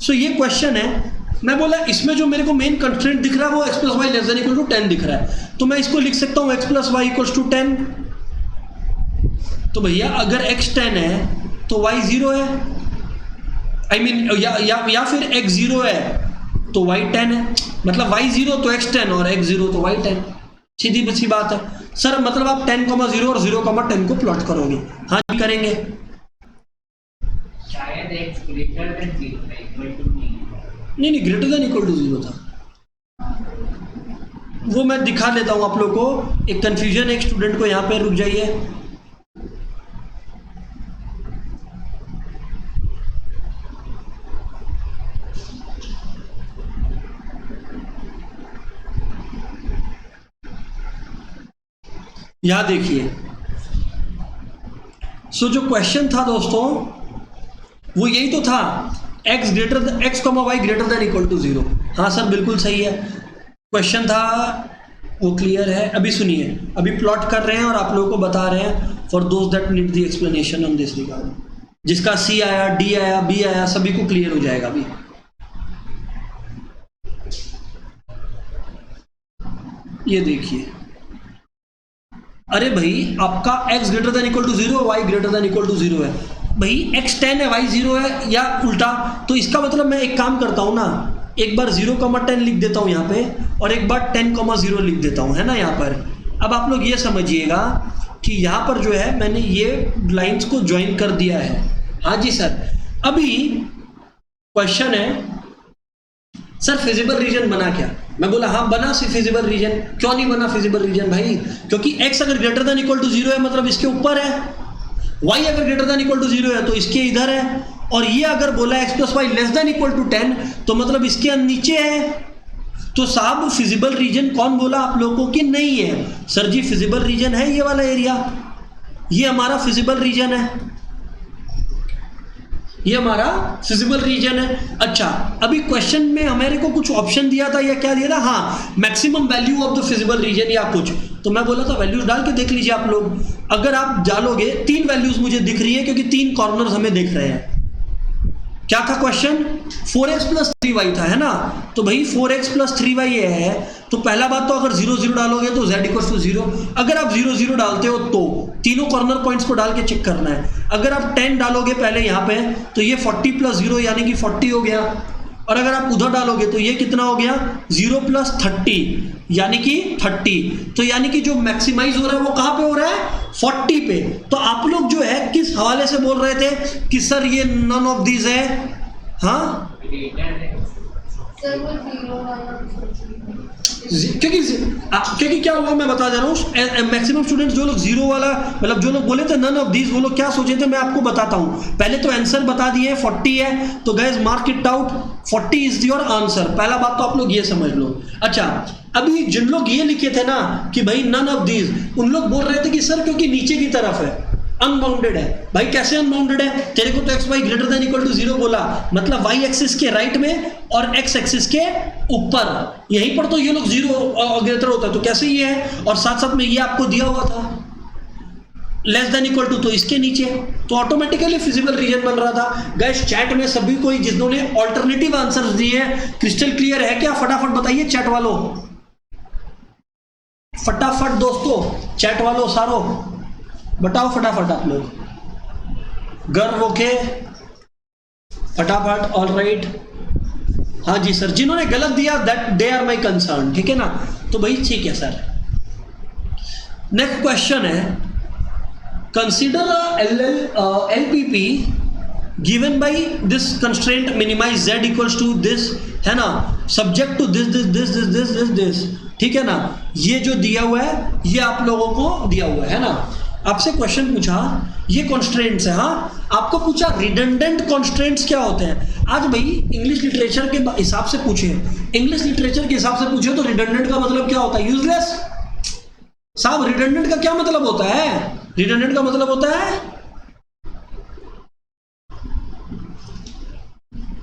सो ये क्वेश्चन है। मैं बोला इसमें जो मेरे को मेन कंस्ट्रेंट दिख रहा है वो x + y <= 10 दिख रहा है, तो मैं इसको लिख सकता हूं x + y = 10। तो भैया अगर x 10 है तो y 0 है, आई मीन या फिर x 0 है तो y 10 है, मतलब y 0 तो x 10 और x 0 तो y 10। सीधी सी बात है सर, मतलब आप 10,0 और 0,10 को प्लॉट करोगे। हाँ जी करेंगे। शायद x ग्रेटर देन 0 है, इक्वल टू नहीं, ग्रेटर देन इक्वल टू 0 था, वो मैं दिखा लेता हूं आप लोग को। एक कंफ्यूजन है एक स्टूडेंट को, यहाँ पे रुक जाइए। यहां देखिए, सो जो क्वेश्चन था दोस्तों वो यही तो था, x y greater than equal to 0। हाँ सर बिल्कुल सही है, क्वेश्चन था वो क्लियर है। अभी सुनिए, अभी प्लॉट कर रहे हैं और आप लोगों को बता रहे हैं for those that need the explanation on this regard. जिसका C आया, D आया, B आया, सभी को क्लियर हो जाएगा अभी। ये देखिए, अरे भाई आपका x greater than equal to 0, y greater than equal to 0 है भाई, x 10 है, y 0 है या उल्टा। तो इसका मतलब मैं एक काम करता हूं ना, एक बार 0,10 लिख देता हूं यहाँ पे और एक बार 10,0 लिख देता हूं, है ना यहाँ पर। अब आप लोग ये समझिएगा कि यहाँ पर जो है मैंने ये लाइंस को ज्वाइन कर दिया है। हाँ जी सर। अभी क्वेश्चन है सर फिजिबल रीजन बना क्या? मैं बोला हाँ बना फिजिबल रीजन। क्यों नहीं बना फिजिबल रीजन भाई? क्योंकि x अगर ग्रेटर देन इक्वल टू 0 है मतलब इसके ऊपर है, y अगर ग्रेटर देन इक्वल टू 0 है तो इसके इधर है, और ये अगर बोला x plus y less than equal to 10 तो मतलब इसके नीचे है। तो साहब फिजिबल रीजन कौन बोला आप लोगों को कि नहीं है? सर जी फिजिबल रीजन है ये वाला एरिया, ये हमारा फिजिबल रीजन है, ये हमारा फिजिबल रीजन है। अच्छा, अभी क्वेश्चन में हमारे को कुछ ऑप्शन दिया था या क्या दिया था? हाँ, maximum value of the feasible reason या कुछ, तो मैं बोला था वैल्यूज डाल के देख लीजिए आप लोग। अगर आप डालोगे 3 वैल्यूज मुझे दिख रही है क्योंकि 3 कॉर्नर्स हमें दिख रहे हैं। क्या था क्वेश्चन? 4x प्लस 3y था, है ना? तो भाई 4x प्लस 3y ये है, तो पहला बात तो अगर 0 0 डालोगे तो z इक्वल टू 0। अगर आप 0 0 डालते हो तो तीनों कॉर्नर पॉइंट्स को डाल के चेक करना है। अगर आप 10 डालोगे पहले यहाँ पे तो ये 40 प्लस 0 यानी कि 40 हो गया, और अगर आप उधर डालोगे तो ये कितना हो गया? 0 प्लस 30 यानी कि 30। तो यानी कि जो मैक्सिमाइज हो रहा है वो कहाँ पे हो रहा है? 40 पे। तो आप लोग जो है किस हवाले से बोल रहे थे कि सर ये नन ऑफ दीज है? हाँ सर वो 0 वाला क्योंकि क्या हुआ मैं बता दे रहा हूँ, मैक्सिमम स्टूडेंट्स जो लोग 0 वाला मतलब जो लोग बोले थे नन ऑफ दीज, वो लोग क्या सोचे थे मैं आपको बताता हूँ। पहले तो आंसर बता दिए 40 है, तो guys mark it out, 40 is your answer. पहला बात तो आप लोग ये समझ लो। अच्छा, अभी जिन लोग ये लिखे थे ना कि भाई नन ऑफ दीज, उन लोग बोल रहे थे कि सर क्योंकि नीचे की तरफ है, अनबाउंडेड है। भाई कैसे अनबाउंडेड है? तेरे को तो x y greater than equal to 0 बोला, मतलब वाई एक्सिस के राइट में और एक्स एक्सिस के ऊपर, यहीं पर तो ये लोग 0 ग्रेटर होता है, तो कैसे ये है? और साथ साथ में ये आपको दिया हुआ था लेस देन इक्वल टू, तो इसके नीचे, तो ऑटोमेटिकली फिजिबल रीजन बन रहा था। गाइस चैट में सभी कोई जिन्होंने ऑल्टरनेटिव आंसर्स दिए हैं, क्रिस्टल क्लियर है क्या? फटाफट बताइए चैट वालों, फटाफट दोस्तों, चैट वालों सारो बताओ फटाफट आप लोग। गर्व ओके, फटाफट, ऑल राइट। हाँ जी सर, जिन्होंने गलत दिया that they are my concern, ठीक है ना? तो भाई ठीक है सर। नेक्स्ट क्वेश्चन है, consider LPP given by this constraint minimize z equals to this, है ना, subject to this this this this this this this, ठीक है ना? ये जो दिया हुआ है ये आप लोगों को दिया हुआ है ना? आपसे क्वेश्चन पूछा, ये कॉन्स्ट्रेंट्स है। हाँ, आपको पूछा रिडंडेंट कॉन्स्ट्रेंट्स क्या होते हैं। आज भाई इंग्लिश लिटरेचर के हिसाब से पूछे, इंग्लिश लिटरेचर के हिसाब से पूछे तो रिडंडेंट का मतलब क्या होता है? यूजलेस। साहब रिडंडेंट का क्या मतलब होता है? रिडंडेंट का मतलब होता है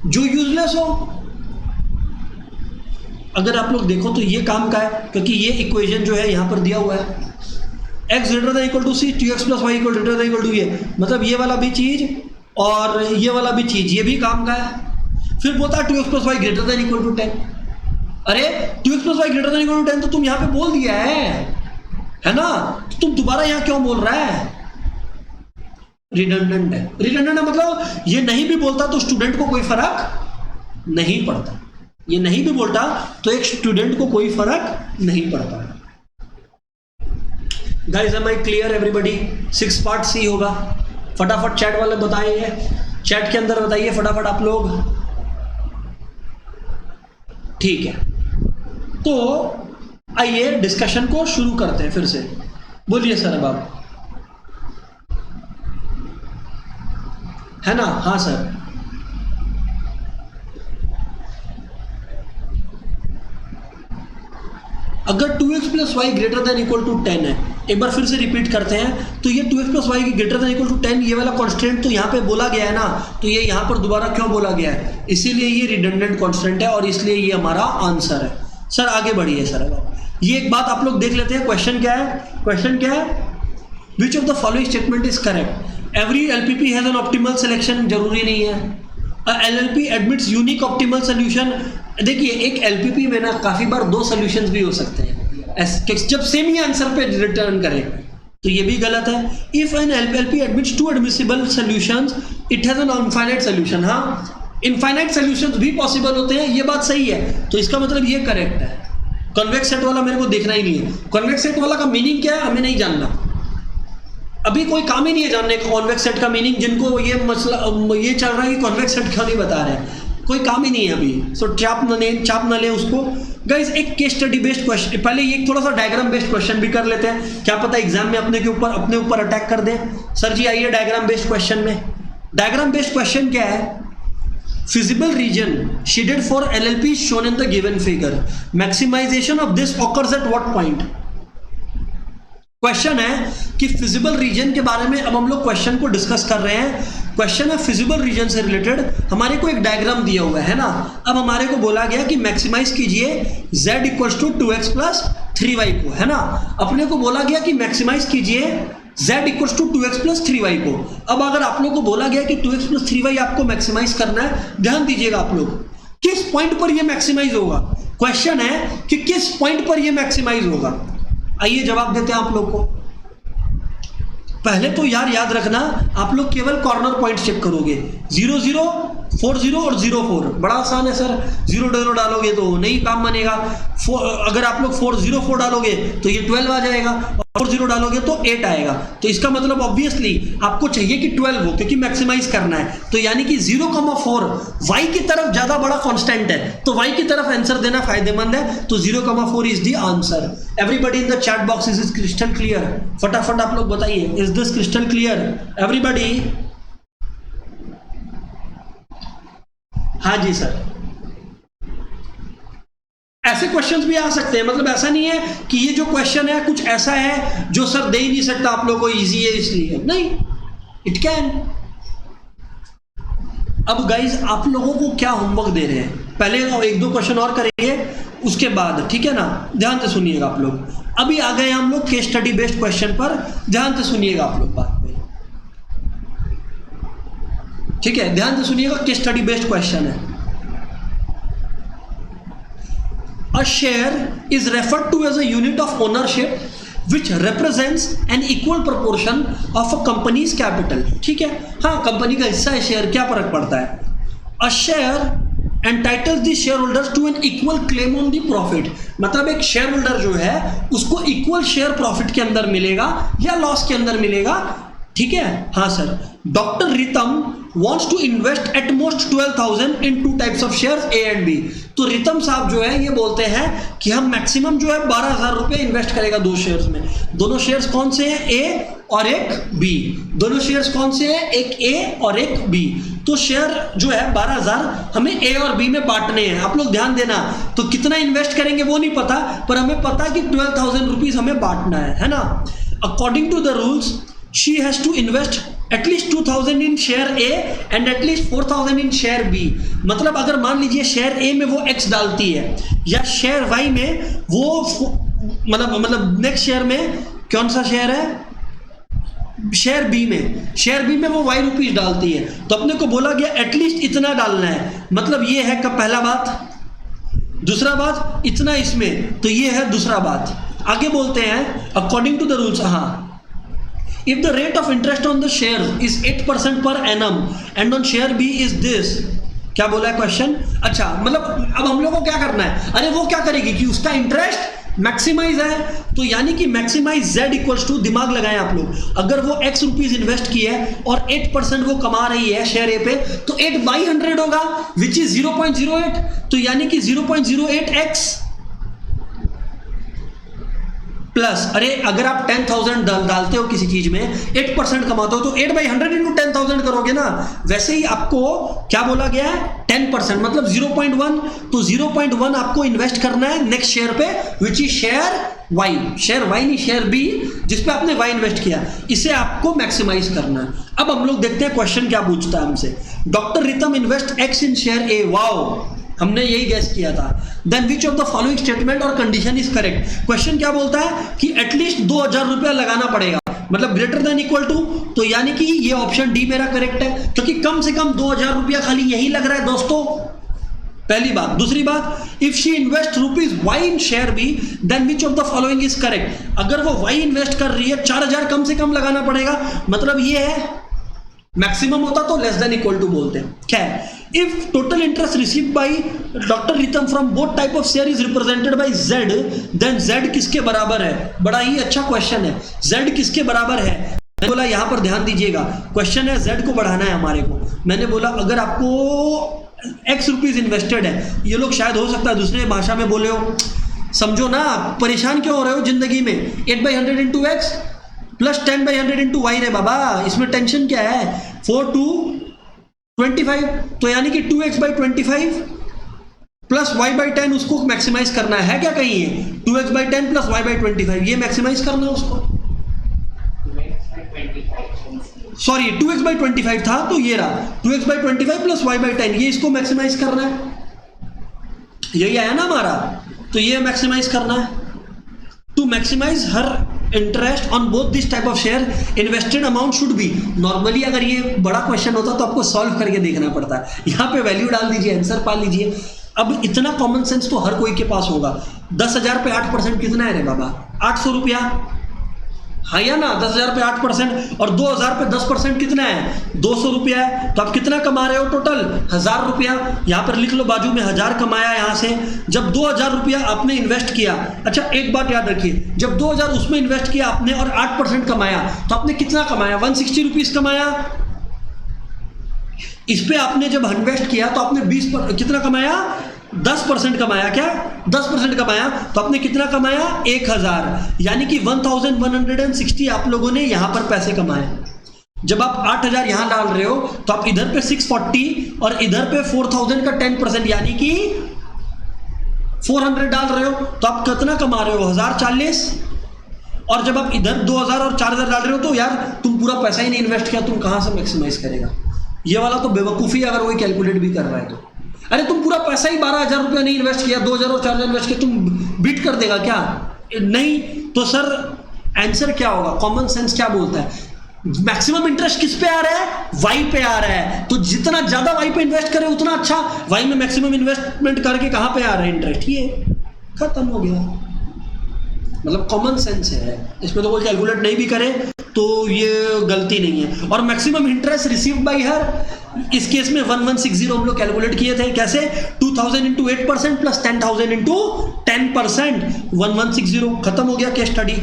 जो यूजलेस हो। अगर आप लोग देखो तो ये काम का है, क्योंकि ये इक्वेशन जो है यहां पर दिया हुआ है, x greater than equal to c, 2x plus y equal greater than equal to ये, मतलब ये वाला भी चीज और ये वाला भी चीज, ये भी काम का है। फिर बोलता है 2x plus y greater than equal to 10। अरे 2x plus y greater than equal to 10 तो तुम यहाँ पे बोल दिया है ना? तो तुम दोबारा यहाँ क्यों बोल रहा है? रिडंडेंट है। रिडंडेंट है मतलब ये नहीं भी बोलता तो स्टूडेंट को कोई फर्क नहीं पड़ता, ये नहीं भी बोलता तो एक स्टूडेंट को कोई फर्क नहीं पड़ता। Guys am I clear everybody? 6 part c होगा। फटाफट चैट वाले बताइए, चैट के अंदर बताइए फटाफट आप लोग। ठीक है, तो आइए डिस्कशन को शुरू करते हैं फिर से। बोलिए सर अब आप, है ना? हाँ सर। अगर 2x plus y greater than equal to 10 है, एक बार फिर से रिपीट करते हैं, तो ये 2x plus y greater than equal to 10 ये वाला कांस्टेंट तो यहाँ पे बोला गया है ना, तो ये यहाँ पर दोबारा क्यों बोला गया है? इसीलिए ये रिडंडेंट कांस्टेंट है और इसलिए ये हमारा आंसर है। सर आगे बढ़िए सर। अब ये एक बात आप लोग देख लेते हैं, क्वेश्चन क्या है? क्वेश्चन क्या है? विच of the following statement is correct? Every LPP has an optimal selection, जरूरी नहीं है। LLP admits unique optimal solution. देखिए एक एलपीपी में ना काफी बार 2 सॉल्यूशंस भी हो सकते हैं जब सेम ही आंसर पे रिटर्न करें, तो ये भी गलत है। If an LLP admits 2 admissible solutions it has an infinite solution. हाँ, इनफाइनाइट सॉल्यूशंस भी पॉसिबल होते हैं, ये बात सही है, तो इसका मतलब ये करेक्ट है। कॉन्वेक्स सेट वाला मेरे को देखना ही नहीं है। कॉन्वेक्स सेट वाला का मीनिंग क्या है हमें नहीं जानना, अभी कोई काम ही नहीं है जानने का कॉन्वेक्स सेट का मीनिंग। जिनको ये मसला ये चल रहा है कि कॉन्वेक्स सेट क्यों नहीं बता रहे, कोई काम ही नहीं है अभी। सो चाप न ले उसको। गाइस एक केस स्टडी बेस्ड क्वेश्चन, पहले ये थोड़ा सा डायग्राम बेस्ड क्वेश्चन भी कर लेते हैं, क्या पता एग्जाम में अपने ऊपर अटैक कर दे। सर जी आइए डायग्राम बेस्ड क्वेश्चन में। डायग्राम बेस्ड क्वेश्चन क्या है? Feasible region shaded for LLP shown in the given figure, maximization of this occurs at what point? Question है कि फिजिबल रीजन के बारे में अब हम लोग क्वेश्चन को डिस्कस कर रहे हैं। क्वेश्चन है फिजिबल रीजन से रिलेटेड, हमारे को एक डायग्राम दिया हुआ है ना। अब हमारे को बोला गया कि मैक्सिमाइज कीजिए z equals to 2x plus 3y को, है ना। अपने को बोला गया कि मैक्सिमाइज कीजिए z equals to 2x plus 3y को। अब अगर आप लोग को बोला गया कि 2x प्लस 3y आपको मैक्सिमाइज करना है, ध्यान दीजिएगा आप लोग, किस पॉइंट पर यह मैक्सिमाइज होगा? क्वेश्चन है कि किस पॉइंट पर यह मैक्सिमाइज होगा। आइए जवाब देते हैं आप लोग को। पहले तो यार याद रखना, आप लोग केवल कॉर्नर पॉइंट चेक करोगे, 0 0 4 0 और 0 4। बड़ा आसान है सर, 0 डालोगे तो नहीं काम बनेगा। अगर आप लोग 4 0 4 डालोगे तो ये 12 आ जाएगा, और 0 डालोगे तो 8 आएगा। तो इसका मतलब ऑब्वियसली आपको चाहिए कि 12 हो, क्योंकि मैक्सिमाइज करना है। तो यानी कि 0,4 y की तरफ ज्यादा बड़ा कांस्टेंट है, तो y की तरफ आंसर देना फायदेमंद है। तो 0,4 is the answer. Everybody in the chat box, is crystal clear? फटाफट आप लोग बताइए, is this crystal clear everybody? हाँ जी सर। ऐसे क्वेश्चंस भी आ सकते हैं, मतलब ऐसा नहीं है कि ये जो क्वेश्चन है कुछ ऐसा है जो सर दे ही नहीं सकता आप लोगों को, इजी है इसलिए नहीं, इट कैन। अब गाइज आप लोगों को क्या होमवर्क दे रहे हैं, पहले 1-2 क्वेश्चन और करेंगे उसके बाद, ठीक है ना। ध्यान से सुनिएगा आप लोग। अभी आ गए हम लोग केस स्टडी बेस्ड क्वेश्चन पर, ध्यान से सुनिएगा आप लोग बात में, ठीक है। ध्यान से सुनिएगा, केस स्टडी बेस्ड क्वेश्चन है। A share is referred to as a unit of ownership which represents an equal proportion of a company's capital। ठीक है, हाँ कंपनी का हिस्सा है शेयर, क्या फर्क पड़ता है। A share entitles the shareholders to an equal claim on the profit, मतलब एक शेयर होल्डर जो है उसको इक्वल शेयर प्रॉफिट के अंदर मिलेगा या लॉस के अंदर मिलेगा, ठीक है। हाँ sir. Doctor Ritam wants to invest at most 12,000 in 2 types of shares A and B। तो रितम साहब जो है ये बोलते हैं कि हम मैक्सिमम जो है 12,000 रुपए इन्वेस्ट करेगा 2 शेयर्स में। दोनों शेयर्स कौन से हैं? A और एक B। दोनों शेयर्स कौन से हैं? एक A और एक B। तो शेयर जो है 12,000 हमें A और B में बांटने हैं। आप लोग ध्यान देना, तो कितना इन्वेस्ट करेंगे वो नहीं पता, पर हमें पता है कि 12,000 रुपीज हमें बांटना है ना। According to the rules she has to invest at least 2,000 in share A and at least 4,000 in share B। मतलब अगर मान लीजिए शेयर A में वो X डालती है या शेयर Y में वो मतलब नेक्स्ट शेयर में कौन सा शेयर है? शेयर B में वो Y रुपीज डालती है, तो अपने को बोला गया एटलीस्ट इतना डालना है। मतलब ये है का पहला बात। दूसरा बात इतना इसमें, तो ये है दूसरा बात। आगे बोलते हैं अकॉर्डिंग टू द रूल्स, हाँ, if the rate of interest on the shares is 8% per annum and on share B is this, क्या बोला है क्वेश्चन? अच्छा, मतलब अब हम लोग को क्या करना है? अरे वो क्या करेगी कि उसका इंटरेस्ट मैक्सिमाइज है, तो यानी कि मैक्सिमाइज z इक्वल्स टू, दिमाग लगाएं आप लोग, अगर वो x रुपीज इन्वेस्ट की है और 8% वो कमा रही है शेयर ए पे, तो 8 बाई 100 होगा विच इज 0.08, तो यानी कि 0.08x प्लस, अरे अगर आप 10,000 डालते हो किसी चीज में, 8% कमाते हो, तो 8 बाई 100 इंटू 10,000 करोगे ना, वैसे ही आपको क्या बोला गया है 10%, मतलब 0.1, तो 0.1 आपको इन्वेस्ट करना है नेक्स्ट शेयर पे, which is share y, share y नहीं शेयर बी, जिसपे आपने वाई इन्वेस्ट किया, इसे आपको मैक्सिमाइज करना है। अब हम लोग देखते हैं क्वेश्चन क्या पूछता है हमसे, doctor Ritam invest x in share A, wow हमने यही गैस किया था, then which of the following statement और कंडीशन इज करेक्ट। क्वेश्चन क्या बोलता है कि एटलीस्ट 2,000 रुपया लगाना पड़ेगा, मतलब ग्रेटर देन इक्वल टू, तो यानी कि ये ऑप्शन डी मेरा करेक्ट है, क्योंकि कम से कम 2,000 रुपया खाली यही लग रहा है दोस्तों, पहली बात। दूसरी बात, if she invest rupees y in share B, then which of the following is correct. अगर वो वाई इन्वेस्ट कर रही है, 4,000 कम से कम लगाना पड़ेगा, मतलब ये है, मैक्सिमम होता तो लेस देन इक्वल टू बोलते हैं। क्या है, if total interest received by doctor Ritam from both type of share is represented by z, then z किसके बराबर है। बड़ा ही अच्छा क्वेश्चन है, z किसके बराबर है। मैंने बोला यहां पर ध्यान दीजिएगा, क्वेश्चन है z को बढ़ाना है हमारे को। मैंने बोला अगर आपको x रुपीज इन्वेस्टेड है, ये लोग शायद हो सकता है दूसरे भाषा में बोले हो, समझो ना, परेशान क्यों हो रहे हो जिंदगी में। 8 by 100 into x plus 10 by 100 into y रे बाबा, इसमें टेंशन क्या है। 4 to 25, तो यानी कि 2x by 25 plus y by 10, उसको मैक्सिमाइज करना है क्या कहीं है, 2x by 10 plus y by 25, ये मैक्सिमाइज करना है उसको, सॉरी 2x बाई 25 था, तो ये रहा 2x by 25 plus y by 10, ये इसको मैक्सिमाइज करना है, यही आया ना हमारा, तो ये मैक्सिमाइज करना है। To maximize her interest on both this type of share, invested amount should be, normally अगर ये बड़ा क्वेश्चन होता तो आपको सॉल्व करके देखना पड़ता है, यहाँ पे वैल्यू डाल दीजिए, आंसर पा लीजिए। अब इतना कॉमन सेंस तो हर कोई के पास होगा। 10,000 पे 8% कितना है रे बाबा, 800 रुपया, हाँ या ना, 10,000 पे 8%, और 2,000 पे 10% कितना है, 200 रुपया है, तो आप कितना कमा रहे हो टोटल, 1,000 रुपया। यहाँ पर लिख लो बाजू में 1,000 कमाया यहाँ से। जब 2,000 रुपया आपने इन्वेस्ट किया, अच्छा एक बात याद रखिए, जब 2,000 उसमें इन्वेस्ट किया आपने और 8% कमाया, तो आपने कितना कमाया, 160 रुपीज कमाया। इस पे आपने जब इन्वेस्ट किया तो आपने 20 कितना कमाया, 10% कमाया, क्या 10% कमाया, तो आपने कितना कमाया, 1,000, यानी कि 1,160 आप लोगों ने यहां पर पैसे कमाए। जब आप 8,000 यहां डाल रहे हो, तो आप इधर पे 640 और इधर पे 4,000 का 10%, यानी कि 400 डाल रहे हो, तो आप कितना कमा रहे हो, 1,040। और जब आप इधर 2,000 और 4,000 डाल रहे हो, तो यार तुम पूरा पैसा ही नहीं इन्वेस्ट किया, तुम कहां से मैक्सिमाइज करेगा। ये वाला तो बेवकूफ़ी, अगर वही कैलकुलेट भी कर रहा है तो, अरे तुम पूरा पैसा ही 12,000 रुपया नहीं इन्वेस्ट किया, 2,000 और 4,000 इन्वेस्ट किया, तुम बीट कर देगा क्या, नहीं। तो सर आंसर क्या होगा, कॉमन सेंस क्या बोलता है, मैक्सिमम इंटरेस्ट किस पे आ रहा है, वाई पे आ रहा है, तो जितना ज्यादा वाई पे इन्वेस्ट करे उतना अच्छा। वाई में मैक्सिमम इन्वेस्टमेंट करके कहां पे आ रहा है इंटरेस्ट, ये खत्म हो गया। मतलब कॉमन सेंस है, इसमें तो कोई कैलकुलेट नहीं भी करे तो ये गलती नहीं है। और maximum interest receive by her, इस केस में 1160 हम लोग कैलकुलेट किए थे, कैसे 2,000 इंटू 8% प्लस 10,000 इंटू 10%, 1160, खत्म हो गया case study.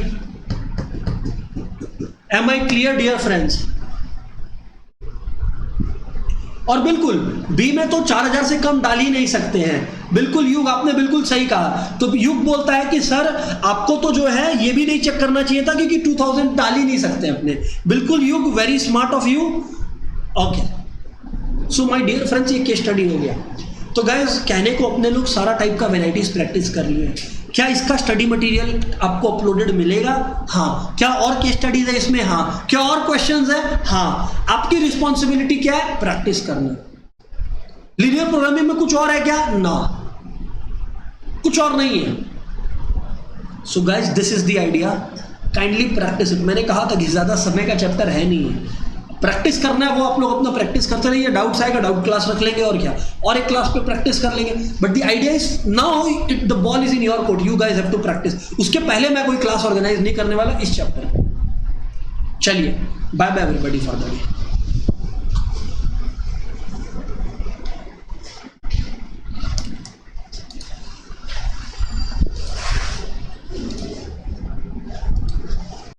Am I clear dear friends. और बिल्कुल बी में तो 4,000 से कम डाल ही नहीं सकते हैं, बिल्कुल युग आपने बिल्कुल सही कहा। तो युग बोलता है कि सर आपको तो जो है ये भी नहीं चेक करना चाहिए था, क्योंकि 2,000 डाल ही नहीं सकते अपने, बिल्कुल युग, very smart of you. Okay, so my dear friends, ये केस स्टडी हो गया। तो गाइस कहने को अपने लोग सारा टाइप का वेराइटीज प्रैक्टिस कर लिए। क्या इसका स्टडी मटेरियल आपको अपलोडेड मिलेगा, हाँ। क्या और केस स्टडीज है इसमें, हाँ। क्या और क्वेश्चंस है, हाँ। आपकी रिस्पॉन्सिबिलिटी क्या है, प्रैक्टिस करना। लीनियर प्रोग्रामिंग में कुछ और है क्या, ना, कुछ और नहीं है। So guys this is the idea, kindly practice it. मैंने कहा था कि ज्यादा समय का चैप्टर है नहीं है, प्रैक्टिस करना है, वो आप लोग अपना प्रैक्टिस करते रहिए। डाउट्स आएगा, डाउट क्लास रख लेंगे, और क्या, और एक क्लास पे प्रैक्टिस कर लेंगे। But the idea is now it the ball is in your court, you guys have to practice. उसके पहले मैं कोई क्लास ऑर्गेनाइज नहीं करने वाला इस चैप्टर। चलिए, bye bye everybody for the day.